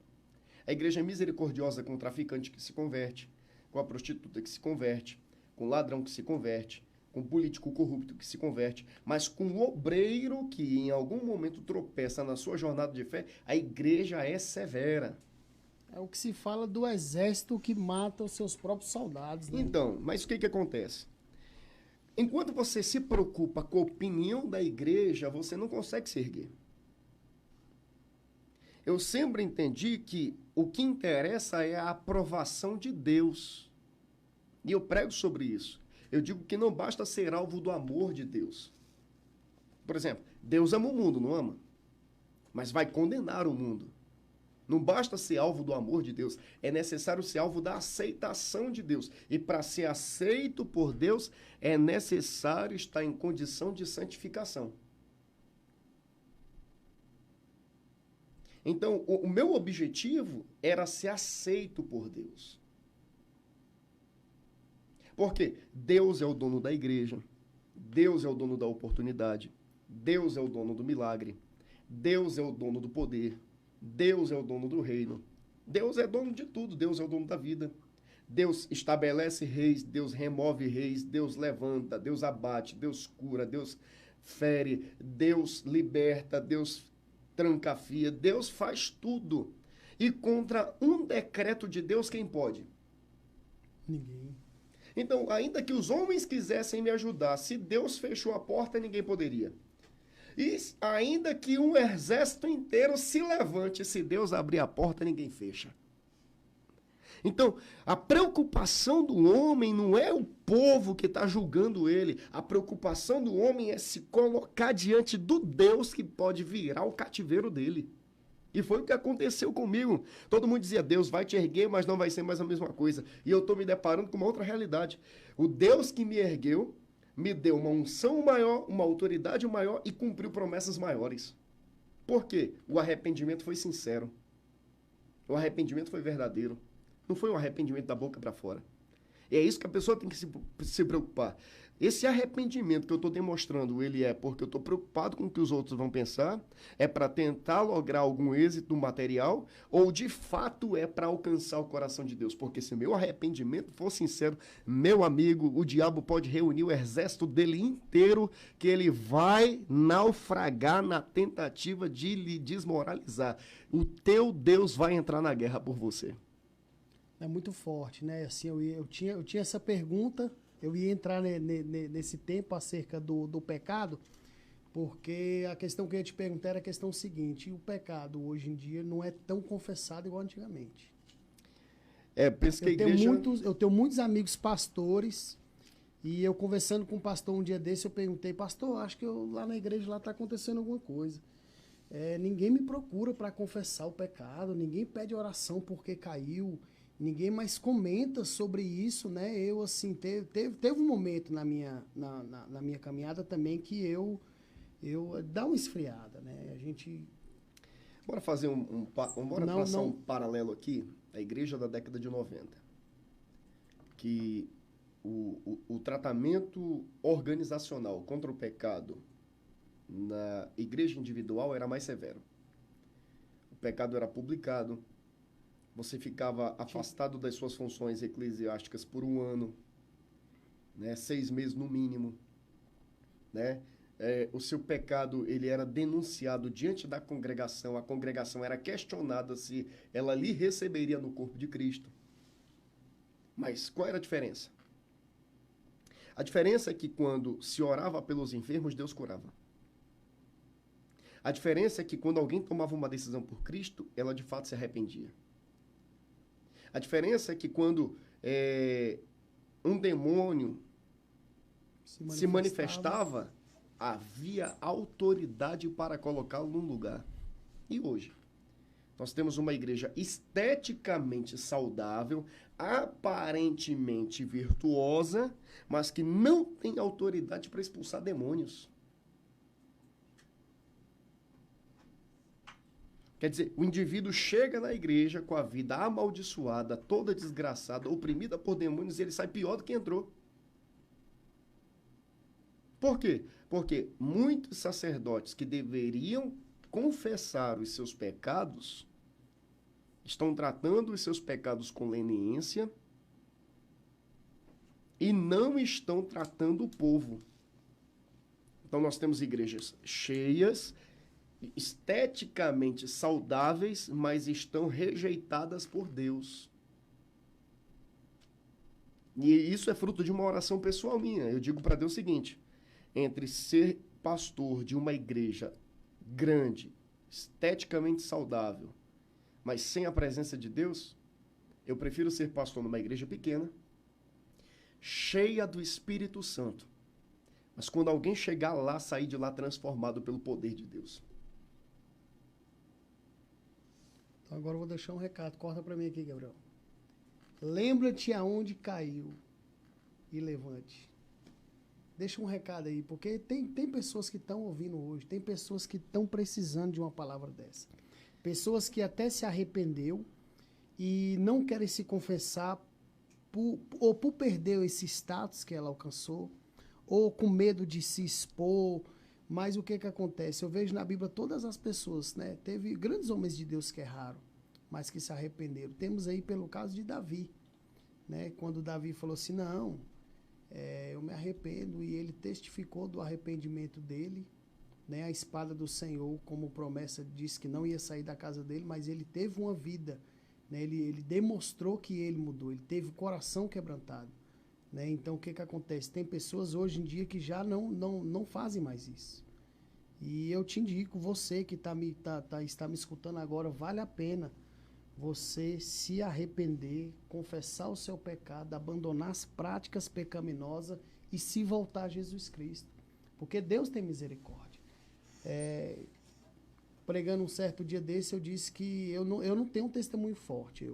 A igreja é misericordiosa com o traficante que se converte, com a prostituta que se converte, com o ladrão que se converte, com o político corrupto que se converte, mas com o obreiro que em algum momento tropeça na sua jornada de fé, a igreja é severa. É o que se fala do exército que mata os seus próprios soldados, né? Então, mas o que acontece? Enquanto você se preocupa com a opinião da igreja, você não consegue se erguer. Eu sempre entendi que o que interessa é a aprovação de Deus. E eu prego sobre isso. Eu digo que não basta ser alvo do amor de Deus. Por exemplo, Deus ama o mundo, não ama? Mas vai condenar o mundo. Não basta ser alvo do amor de Deus, é necessário ser alvo da aceitação de Deus. E para ser aceito por Deus, é necessário estar em condição de santificação. Então, o meu objetivo era ser aceito por Deus. Porque Deus é o dono da igreja, Deus é o dono da oportunidade. Deus é o dono do milagre. Deus é o dono do poder. Deus é o dono do reino. Deus é dono de tudo. Deus é o dono da vida. Deus estabelece reis, Deus remove reis, Deus levanta, Deus abate, Deus cura, Deus fere, Deus liberta, Deus trancafia, Deus faz tudo. E contra um decreto de Deus, quem pode? Ninguém. Então, ainda que os homens quisessem me ajudar, se Deus fechou a porta, ninguém poderia. E ainda que um exército inteiro se levante, se Deus abrir a porta, ninguém fecha. Então, a preocupação do homem não é o povo que está julgando ele. A preocupação do homem é se colocar diante do Deus que pode virar o cativeiro dele. E foi o que aconteceu comigo. Todo mundo dizia, Deus vai te erguer, mas não vai ser mais a mesma coisa. E eu estou me deparando com uma outra realidade. O Deus que me ergueu, me deu uma unção maior, uma autoridade maior e cumpriu promessas maiores. Por quê? O arrependimento foi sincero. O arrependimento foi verdadeiro. Não foi um arrependimento da boca para fora. E é isso que a pessoa tem que se preocupar. Esse arrependimento que eu estou demonstrando, ele é porque eu estou preocupado com o que os outros vão pensar, é para tentar lograr algum êxito material, ou de fato é para alcançar o coração de Deus? Porque se meu arrependimento for sincero, meu amigo, o diabo pode reunir o exército dele inteiro, que ele vai naufragar na tentativa de lhe desmoralizar. O teu Deus vai entrar na guerra por você. É muito forte, né? Assim, eu tinha essa pergunta, eu ia entrar nesse tempo acerca do pecado, porque a questão que eu ia te perguntar era a questão seguinte: o pecado hoje em dia não é tão confessado igual antigamente. Penso que a igreja... Eu tenho muitos amigos pastores, e eu conversando com um pastor um dia desse, eu perguntei, pastor, acho que lá na igreja lá está acontecendo alguma coisa. Ninguém me procura para confessar o pecado, ninguém pede oração porque caiu, ninguém mais comenta sobre isso, né? Eu, assim, teve um momento na minha caminhada também que eu dá uma esfriada, né? A gente... Bora fazer traçar um paralelo aqui, a igreja da década de 90. Que o tratamento organizacional contra o pecado na igreja individual era mais severo. O pecado era publicado, você ficava afastado das suas funções eclesiásticas por 1 ano, né? 6 meses no mínimo, né? O seu pecado ele era denunciado diante da congregação, a congregação era questionada se ela lhe receberia no corpo de Cristo. Mas qual era a diferença? A diferença é que quando se orava pelos enfermos, Deus curava. A diferença é que quando alguém tomava uma decisão por Cristo, ela de fato se arrependia. A diferença é que quando um demônio se manifestava, havia autoridade para colocá-lo num lugar. E hoje? Nós temos uma igreja esteticamente saudável, aparentemente virtuosa, mas que não tem autoridade para expulsar demônios. Quer dizer, o indivíduo chega na igreja com a vida amaldiçoada, toda desgraçada, oprimida por demônios, e ele sai pior do que entrou. Por quê? Porque muitos sacerdotes que deveriam confessar os seus pecados estão tratando os seus pecados com leniência e não estão tratando o povo. Então nós temos igrejas cheias, esteticamente saudáveis, mas estão rejeitadas por Deus. E isso é fruto de uma oração pessoal minha. Eu digo para Deus o seguinte: entre ser pastor de uma igreja grande, esteticamente saudável, mas sem a presença de Deus, eu prefiro ser pastor numa igreja pequena, cheia do Espírito Santo. Mas quando alguém chegar lá, sair de lá transformado pelo poder de Deus. Então agora eu vou deixar um recado. Corta para mim aqui, Gabriel. Lembra-te aonde caiu e levante. Deixa um recado aí, porque tem pessoas que estão ouvindo hoje, tem pessoas que estão precisando de uma palavra dessa. Pessoas que até se arrependeu e não querem se confessar por perder esse status que ela alcançou, ou com medo de se expor. Mas o que que acontece? Eu vejo na Bíblia todas as pessoas, né? Teve grandes homens de Deus que erraram, mas que se arrependeram. Temos aí pelo caso de Davi, né? Quando Davi falou assim, não, eu me arrependo, e ele testificou do arrependimento dele, né? A espada do Senhor, como promessa, disse que não ia sair da casa dele, mas ele teve uma vida, né? Ele demonstrou que ele mudou, ele teve o coração quebrantado, né? Então, o que que acontece? Tem pessoas hoje em dia que já não fazem mais isso. E eu te indico, você que está me escutando agora, vale a pena você se arrepender, confessar o seu pecado, abandonar as práticas pecaminosas e se voltar a Jesus Cristo. Porque Deus tem misericórdia. Pregando um certo dia desse, eu disse que eu não tenho um testemunho forte.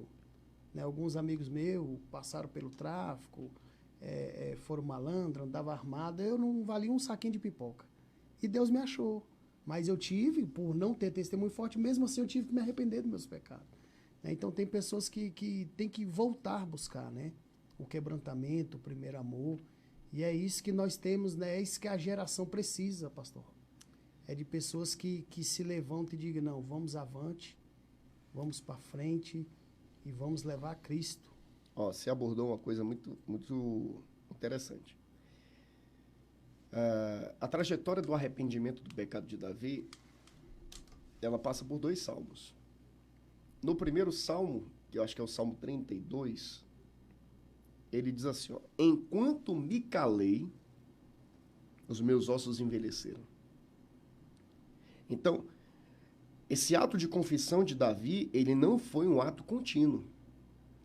Né, alguns amigos meus passaram pelo tráfico, foram malandros, andavam armados, eu não valia um saquinho de pipoca. E Deus me achou. Mas eu tive, por não ter testemunho forte, mesmo assim eu tive que me arrepender dos meus pecados. Então tem pessoas que têm que voltar a buscar, né? O quebrantamento, o primeiro amor. E é isso que nós temos, né? É isso que a geração precisa, pastor. É de pessoas que se levantam e digam, não, vamos avante, vamos para frente e vamos levar a Cristo. Ó, você abordou uma coisa muito, muito interessante. A trajetória do arrependimento do pecado de Davi, ela passa por 2 salmos. No primeiro salmo, que eu acho que é o Salmo 32, ele diz assim, ó, enquanto me calei, os meus ossos envelheceram. Então, esse ato de confissão de Davi, ele não foi um ato contínuo.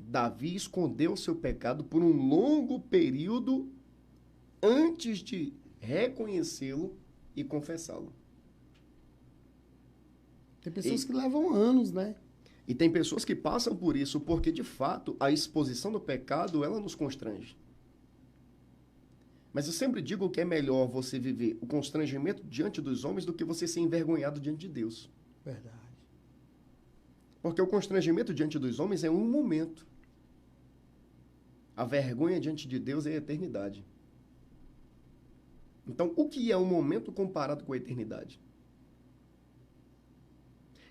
Davi escondeu seu pecado por um longo período antes de reconhecê-lo e confessá-lo. Tem pessoas que levam anos, né? E tem pessoas que passam por isso porque, de fato, a exposição do pecado, ela nos constrange. Mas eu sempre digo que é melhor você viver o constrangimento diante dos homens do que você ser envergonhado diante de Deus. Verdade. Porque o constrangimento diante dos homens é um momento. A vergonha diante de Deus é a eternidade. Então, o que é um momento comparado com a eternidade?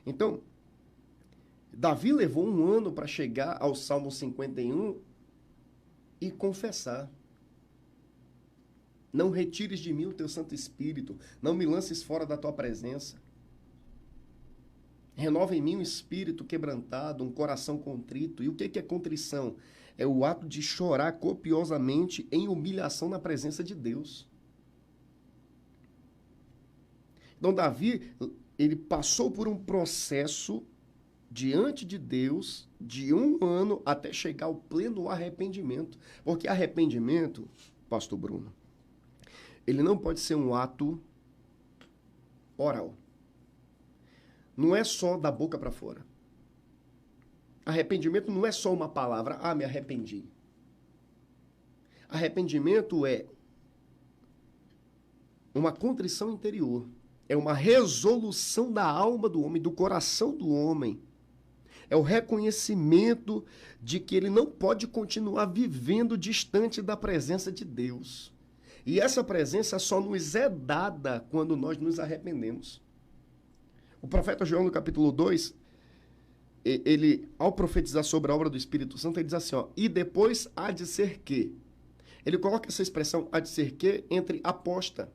Então, Davi levou 1 ano para chegar ao Salmo 51 e confessar. Não retires de mim o teu Santo Espírito, não me lances fora da tua presença. Renova em mim um espírito quebrantado, um coração contrito. E o que é contrição? É o ato de chorar copiosamente em humilhação na presença de Deus. Então, Davi, ele passou por um processo diante de Deus de 1 ano até chegar ao pleno arrependimento. Porque arrependimento, pastor Bruno, ele não pode ser um ato oral. Não é só da boca para fora. Arrependimento não é só uma palavra, me arrependi. Arrependimento é uma contrição interior. É uma resolução da alma do homem, do coração do homem. É o reconhecimento de que ele não pode continuar vivendo distante da presença de Deus. E essa presença só nos é dada quando nós nos arrependemos. O profeta João, no capítulo 2, ele, ao profetizar sobre a obra do Espírito Santo, ele diz assim, ó, e depois há de ser que. Ele coloca essa expressão, há de ser que, entre aposta.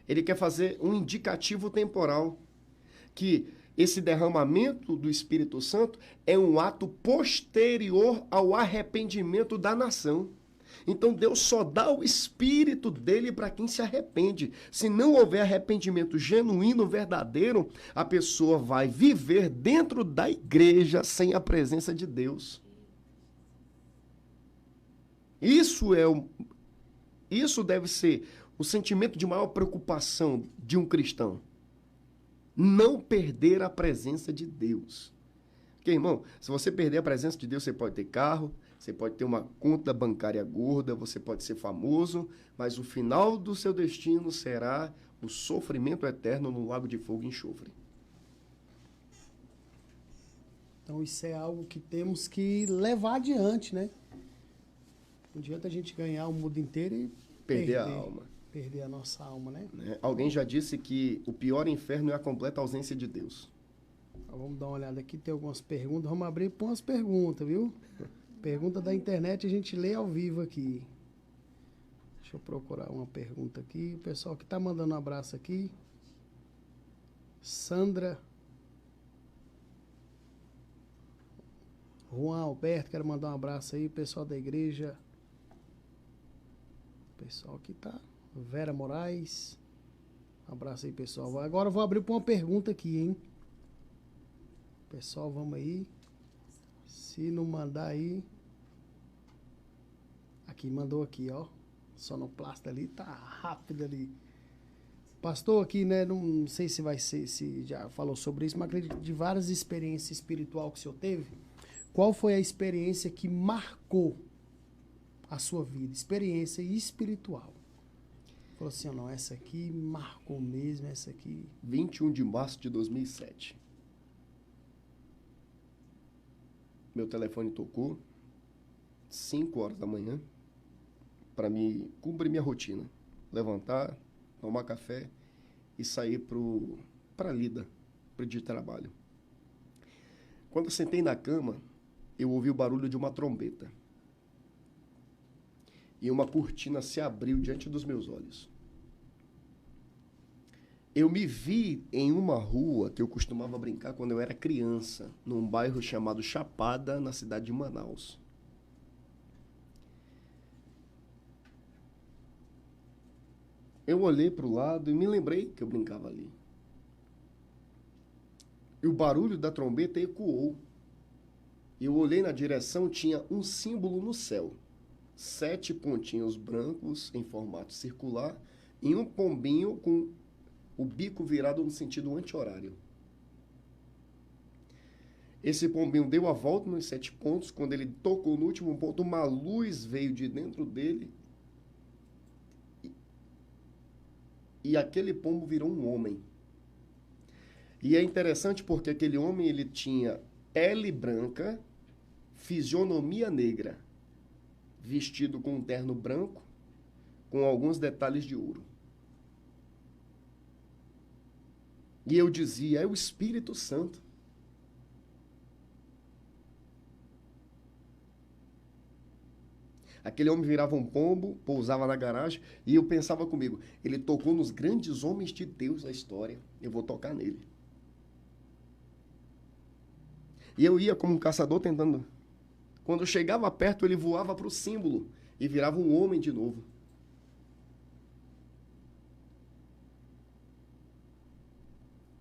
Ele quer fazer um indicativo temporal, que esse derramamento do Espírito Santo é um ato posterior ao arrependimento da nação. Então Deus só dá o Espírito dele para quem se arrepende. Se não houver arrependimento genuíno, verdadeiro, a pessoa vai viver dentro da igreja sem a presença de Deus. Isso deve ser o sentimento de maior preocupação de um cristão. Não perder a presença de Deus. Porque, irmão, se você perder a presença de Deus, você pode ter carro, você pode ter uma conta bancária gorda, você pode ser famoso, mas o final do seu destino será o sofrimento eterno no lago de fogo e enxofre. Então isso é algo que temos que levar adiante, né? Não adianta a gente ganhar o mundo inteiro e perder a alma. Perder a nossa alma, né? Alguém já disse que o pior inferno é a completa ausência de Deus. Vamos dar uma olhada aqui, tem algumas perguntas. Vamos abrir para umas perguntas, viu? Pergunta da internet a gente lê ao vivo aqui. Deixa eu procurar uma pergunta aqui. O pessoal que tá mandando um abraço aqui. Sandra. Juan Alberto, quero mandar um abraço aí. Pessoal da igreja. Pessoal que tá. Vera Moraes. Um abraço aí, pessoal. Agora eu vou abrir para uma pergunta aqui, hein? Pessoal, vamos aí. Se não mandar aí. Aqui, mandou aqui, ó. Sonoplasta ali, tá rápido ali. Pastor, aqui, né? Não sei se vai ser, se já falou sobre isso, mas acredito que de várias experiências espirituais que o senhor teve, qual foi a experiência que marcou a sua vida? Experiência espiritual. Falou assim, não, essa aqui marcou mesmo, essa aqui... 21 de março de 2007. Meu telefone tocou, 5 horas da manhã, para me cumprir minha rotina. Levantar, tomar café e sair para a lida, para o dia de trabalho. Quando eu sentei na cama, eu ouvi o barulho de uma trombeta. E uma cortina se abriu diante dos meus olhos. Eu me vi em uma rua que eu costumava brincar quando eu era criança, num bairro chamado Chapada, na cidade de Manaus. Eu olhei para o lado e me lembrei que eu brincava ali. E o barulho da trombeta ecoou. Eu olhei na direção, tinha um símbolo no céu. 7 pontinhos brancos em formato circular e um pombinho com o bico virado no sentido anti-horário. Esse pombinho deu a volta nos 7 pontos. Quando ele tocou no último ponto, uma luz veio de dentro dele e aquele pombo virou um homem. E é interessante porque aquele homem ele tinha pele branca, fisionomia negra, vestido com um terno branco, com alguns detalhes de ouro. E eu dizia, é o Espírito Santo. Aquele homem virava um pombo, pousava na garagem, e eu pensava comigo, ele tocou nos grandes homens de Deus da história, eu vou tocar nele. E eu ia como um caçador tentando. Quando eu chegava perto, ele voava para o símbolo e virava um homem de novo.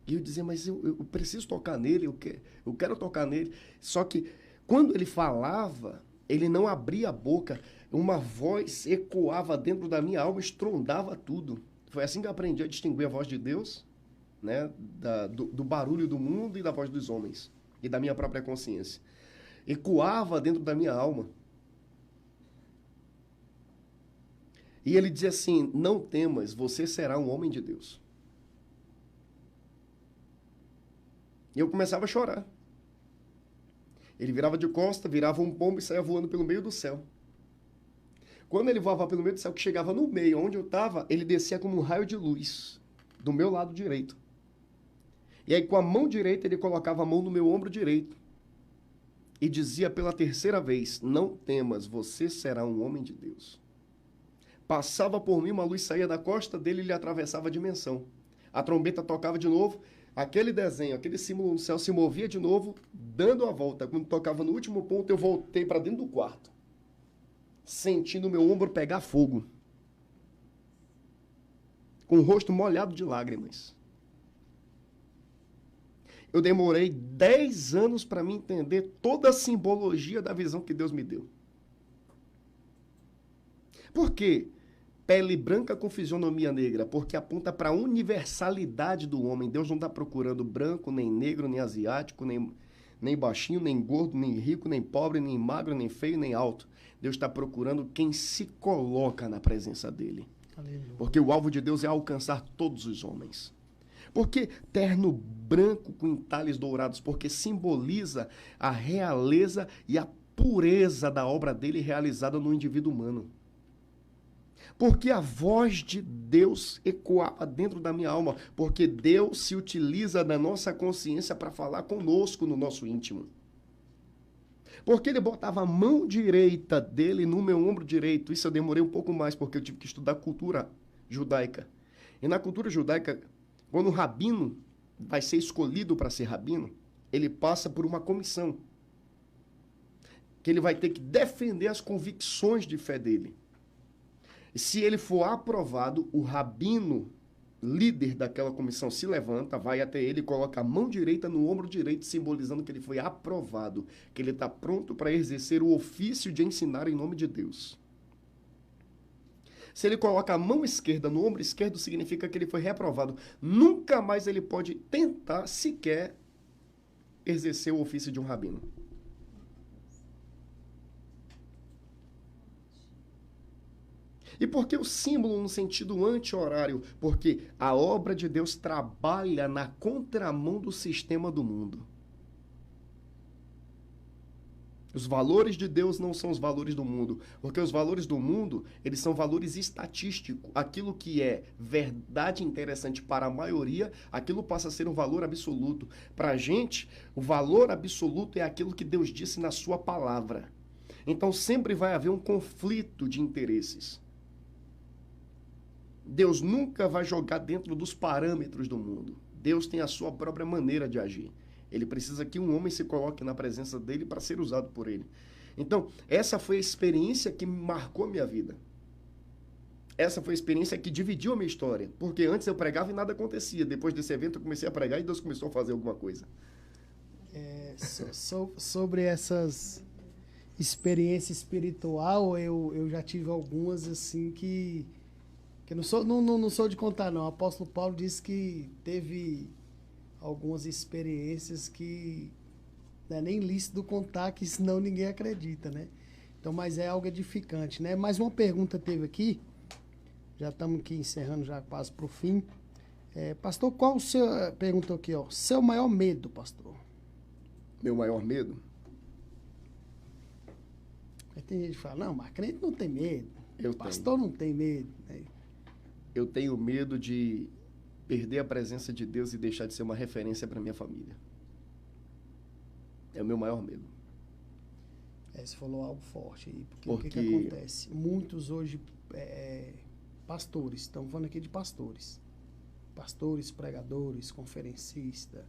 E eu dizia, mas eu preciso tocar nele, eu quero tocar nele. Só que quando ele falava, ele não abria a boca, uma voz ecoava dentro da minha alma, estrondava tudo. Foi assim que eu aprendi a distinguir a voz de Deus, né, do barulho do mundo e da voz dos homens, e da minha própria consciência. Ecoava dentro da minha alma. E ele dizia assim, não temas, você será um homem de Deus. E eu começava a chorar. Ele virava de costa, virava um pombo e saía voando pelo meio do céu. Quando ele voava pelo meio do céu, que chegava no meio, onde eu estava, ele descia como um raio de luz, do meu lado direito. E aí, com a mão direita, ele colocava a mão no meu ombro direito. E dizia pela terceira vez, não temas, você será um homem de Deus. Passava por mim, uma luz saía da costa dele e ele atravessava a dimensão. A trombeta tocava de novo, aquele desenho, aquele símbolo no céu se movia de novo, dando a volta. Quando tocava no último ponto, eu voltei para dentro do quarto, sentindo o meu ombro pegar fogo, com o rosto molhado de lágrimas. Eu demorei 10 anos para me entender toda a simbologia da visão que Deus me deu. Por quê? Pele branca com fisionomia negra, porque aponta para a universalidade do homem. Deus não está procurando branco, nem negro, nem asiático, nem baixinho, nem gordo, nem rico, nem pobre, nem magro, nem feio, nem alto. Deus está procurando quem se coloca na presença dele. Aleluia. Porque o alvo de Deus é alcançar todos os homens. Por que terno branco com entalhes dourados? Porque simboliza a realeza e a pureza da obra dele realizada no indivíduo humano. Porque a voz de Deus ecoava dentro da minha alma. Porque Deus se utiliza da nossa consciência para falar conosco no nosso íntimo. Porque ele botava a mão direita dele no meu ombro direito. Isso eu demorei um pouco mais, porque eu tive que estudar cultura judaica. E na cultura judaica, quando o rabino vai ser escolhido para ser rabino, ele passa por uma comissão. Que ele vai ter que defender as convicções de fé dele. E se ele for aprovado, o rabino, líder daquela comissão, se levanta, vai até ele e coloca a mão direita no ombro direito, simbolizando que ele foi aprovado, que ele está pronto para exercer o ofício de ensinar em nome de Deus. Se ele coloca a mão esquerda no ombro esquerdo, significa que ele foi reprovado. Nunca mais ele pode tentar sequer exercer o ofício de um rabino. E por que o símbolo no sentido anti-horário? Porque a obra de Deus trabalha na contramão do sistema do mundo. Os valores de Deus não são os valores do mundo, porque os valores do mundo, eles são valores estatísticos. Aquilo que é verdade interessante para a maioria, aquilo passa a ser um valor absoluto. Para a gente, o valor absoluto é aquilo que Deus disse na sua palavra. Então sempre vai haver um conflito de interesses. Deus nunca vai jogar dentro dos parâmetros do mundo. Deus tem a sua própria maneira de agir. Ele precisa que um homem se coloque na presença dele para ser usado por ele. Então, essa foi a experiência que marcou a minha vida. Essa foi a experiência que dividiu a minha história. Porque antes eu pregava e nada acontecia. Depois desse evento eu comecei a pregar e Deus começou a fazer alguma coisa. Sobre essas experiências espiritual, eu já tive algumas assim que eu não sou de contar, não. O apóstolo Paulo disse que teve algumas experiências que não é nem lícito contar, que senão ninguém acredita, né? Então, mas é algo edificante, né? Mais uma pergunta teve aqui, já estamos aqui encerrando já quase para o fim. Pastor, qual o seu... Perguntou aqui, ó. Seu maior medo, pastor? Meu maior medo? Aí tem gente que fala, não, mas crente não tem medo. Pastor não tem medo. Né? Eu tenho medo de perder a presença de Deus e deixar de ser uma referência para minha família. É o meu maior medo. Você falou algo forte aí. Porque o que acontece? Muitos hoje, pastores, estamos falando aqui de pastores. Pastores, pregadores, conferencistas,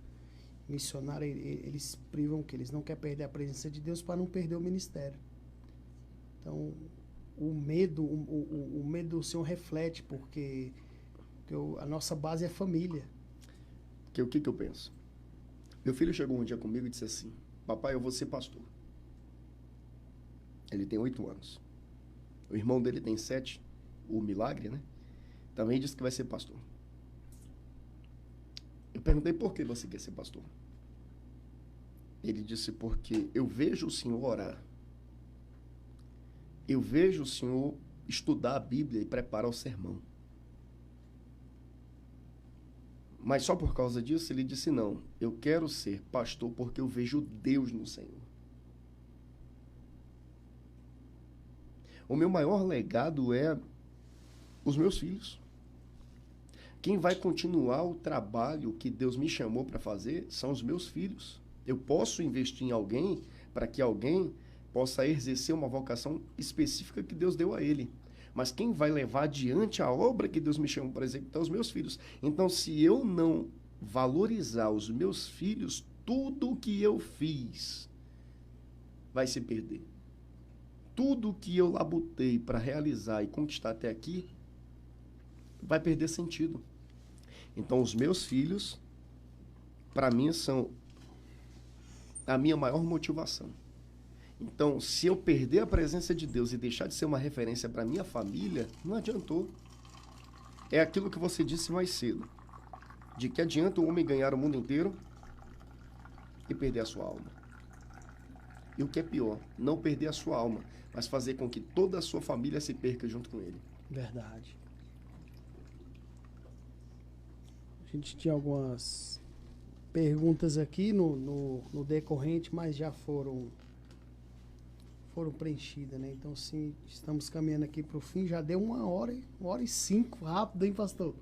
missionários, eles privam que eles não querem perder a presença de Deus para não perder o ministério. Então, o medo do Senhor reflete, porque a nossa base é família. O que eu penso? Meu filho chegou um dia comigo e disse assim, papai, eu vou ser pastor. Ele tem 8 anos. O irmão dele tem 7, o Milagre, né? Também disse que vai ser pastor. Eu perguntei, por que você quer ser pastor? Ele disse, porque eu vejo o Senhor orar. Eu vejo o Senhor estudar a Bíblia e preparar o sermão. Mas só por causa disso, ele disse, não, eu quero ser pastor porque eu vejo Deus no Senhor. O meu maior legado é os meus filhos. Quem vai continuar o trabalho que Deus me chamou para fazer são os meus filhos. Eu posso investir em alguém para que alguém possa exercer uma vocação específica que Deus deu a ele. Mas quem vai levar adiante a obra que Deus me chamou para executar, os meus filhos. Então, se eu não valorizar os meus filhos, tudo o que eu fiz vai se perder. Tudo que eu labutei para realizar e conquistar até aqui vai perder sentido. Então, os meus filhos, para mim, são a minha maior motivação. Então, se eu perder a presença de Deus e deixar de ser uma referência para minha família, não adiantou. É aquilo que você disse mais cedo. De que adianta o homem ganhar o mundo inteiro e perder a sua alma. E o que é pior, não perder a sua alma, mas fazer com que toda a sua família se perca junto com ele. Verdade. A gente tinha algumas perguntas aqui no decorrente, mas já foram foram preenchidas, né? Então, sim, estamos caminhando aqui para o fim. Já deu 1h05, rápido, hein, pastor?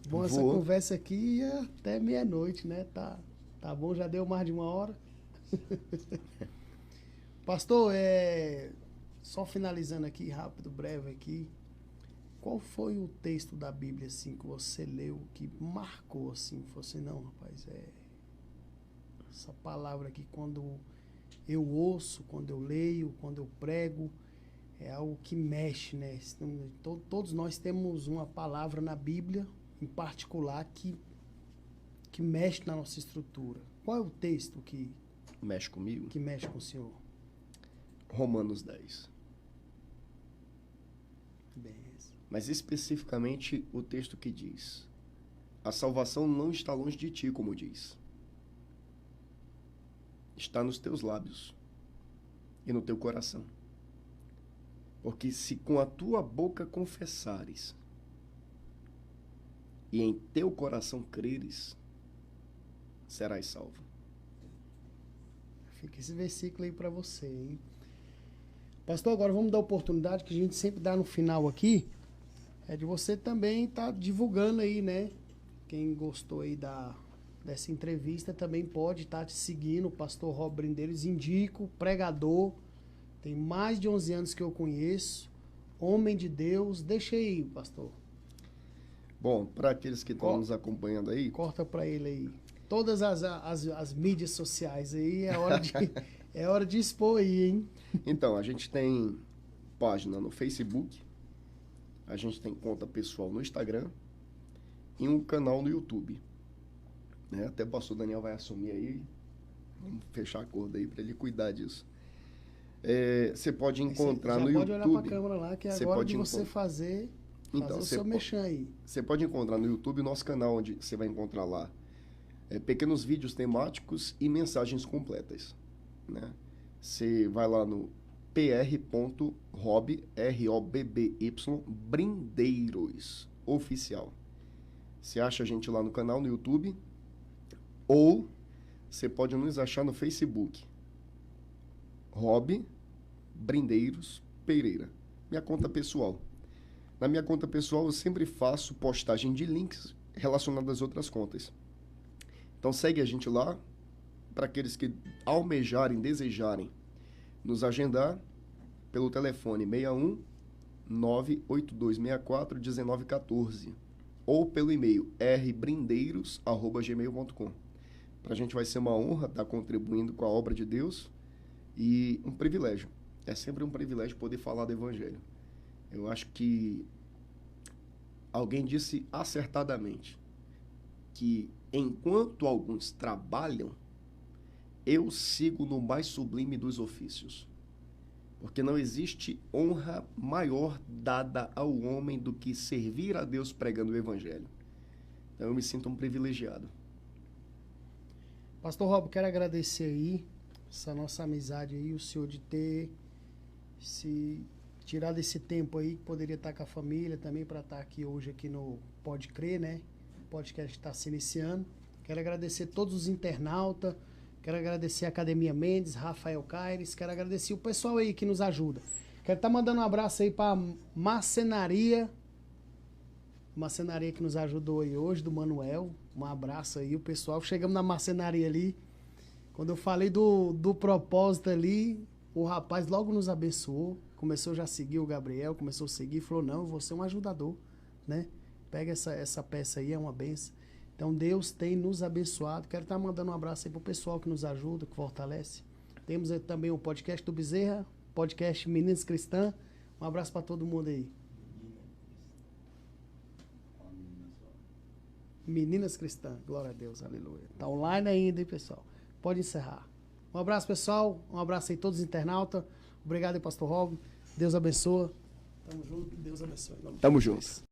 Bom, essa conversa aqui ia até meia-noite, né? Tá bom, já deu mais de 1 hora. Pastor, só finalizando aqui, rápido, breve aqui. Qual foi o texto da Bíblia, assim, que você leu, que marcou, assim? Falou assim, não, rapaz, essa palavra aqui, quando eu ouço, quando eu leio, quando eu prego, é algo que mexe, né? Todos nós temos uma palavra na Bíblia, em particular, que mexe na nossa estrutura. Qual é o texto que mexe comigo? Que mexe com o senhor? Romanos 10. Beleza. Mas especificamente o texto que diz: a salvação não está longe de ti, como diz. Está nos teus lábios e no teu coração. Porque se com a tua boca confessares e em teu coração creres, serás salvo. Fica esse versículo aí para você, hein? Pastor, agora vamos dar a oportunidade que a gente sempre dá no final aqui, de você também estar divulgando aí, né? Quem gostou aí dessa entrevista também pode estar te seguindo. O pastor Rob Brindeiros, indico, pregador, tem mais de 11 anos que eu conheço, homem de Deus. Deixa aí, pastor. Bom, para aqueles que estão nos acompanhando aí... Corta para ele aí. Todas as mídias sociais aí, é hora de expor aí, hein? Então, a gente tem página no Facebook, a gente tem conta pessoal no Instagram e um canal no YouTube. Né? Até o pastor Daniel vai assumir aí, vamos fechar acordo aí para ele cuidar disso. Você pode encontrar no YouTube... Pode olhar para a câmera lá, que é agora de você fazer o seu mexão aí. Você pode encontrar no YouTube o nosso canal, onde você vai encontrar lá pequenos vídeos temáticos e mensagens completas. Né? Você vai lá no pr.robby, R-O-B-B-Y, Brindeiros, oficial. Você acha a gente lá no canal, no YouTube, ou você pode nos achar no Facebook. Robby Brindeiros Pereira, minha conta pessoal. Na minha conta pessoal eu sempre faço postagem de links relacionados às outras contas. Então segue a gente lá, para aqueles que almejarem, desejarem nos agendar pelo telefone 61 98264 1914 ou pelo e-mail rbrindeiros@gmail.com. Para a gente vai ser uma honra estar contribuindo com a obra de Deus e um privilégio. É sempre um privilégio poder falar do Evangelho. Eu acho que alguém disse acertadamente que enquanto alguns trabalham, eu sigo no mais sublime dos ofícios. Porque não existe honra maior dada ao homem do que servir a Deus pregando o Evangelho. Então eu me sinto um privilegiado. Pastor Rob, quero agradecer aí essa nossa amizade aí, o senhor de ter tirado esse tempo aí, que poderia estar com a família também, para estar aqui hoje aqui no Pode Crer, né? O podcast está se iniciando. Quero agradecer todos os internautas, quero agradecer a Academia Mendes, Rafael Caires, quero agradecer o pessoal aí que nos ajuda. Quero estar mandando um abraço aí para Marcenaria que nos ajudou aí hoje, do Manuel. Um abraço aí, o pessoal. Chegamos na marcenaria ali. Quando eu falei do propósito ali, o rapaz logo nos abençoou. Começou já a seguir o Gabriel, começou a seguir, falou, não, eu vou ser um ajudador, né? Pega essa peça aí, é uma benção. Então Deus tem nos abençoado. Quero estar mandando um abraço aí pro pessoal que nos ajuda, que fortalece. Temos aí também o podcast do Bezerra, podcast Meninas Cristã. Um abraço para todo mundo aí. Meninas Cristã, glória a Deus, aleluia. Tá online ainda, hein, pessoal? Pode encerrar. Um abraço, pessoal. Um abraço aí a todos os internautas. Obrigado aí, pastor Rob. Deus abençoe. Tamo junto. Deus abençoe. Tamo junto.